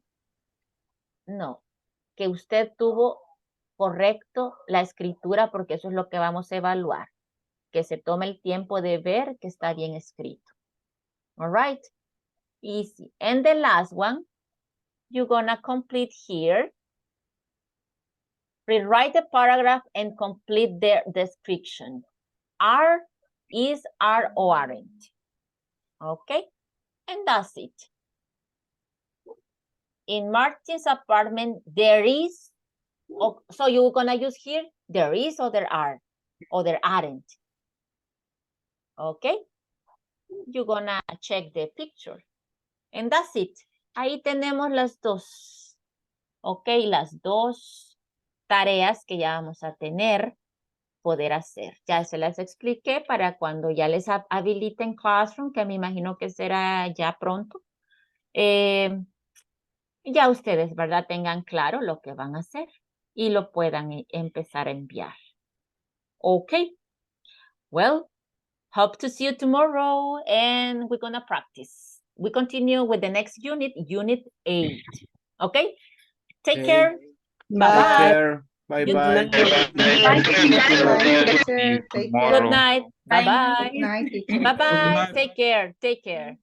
No, que usted tuvo correcto la escritura porque eso es lo que vamos a evaluar. Que se tome el tiempo de ver que está bien escrito. All right? Easy. And the last one, you're gonna complete here. Rewrite the paragraph and complete the description. Are, is, are, or aren't. Okay? And that's it. In Martin's apartment, there is, so you're gonna use here, there is or there are, or there aren't. Okay? You're gonna check the picture. And that's it. Ahí tenemos las dos. Ok, las dos tareas que ya vamos a tener poder hacer. Ya se las expliqué para cuando ya les habiliten Classroom, que me imagino que será ya pronto. Ya ustedes, ¿verdad? Tengan claro lo que van a hacer y lo puedan empezar a enviar. Okay. Well, hope to see you tomorrow and we're gonna practice. We continue with the next unit, Unit 8. Okay? Take care. Bye-bye. Take care. Bye-bye. See you Good tomorrow. night. Bye-bye. Good night, teacher. Bye-bye. night. Take care. Take care.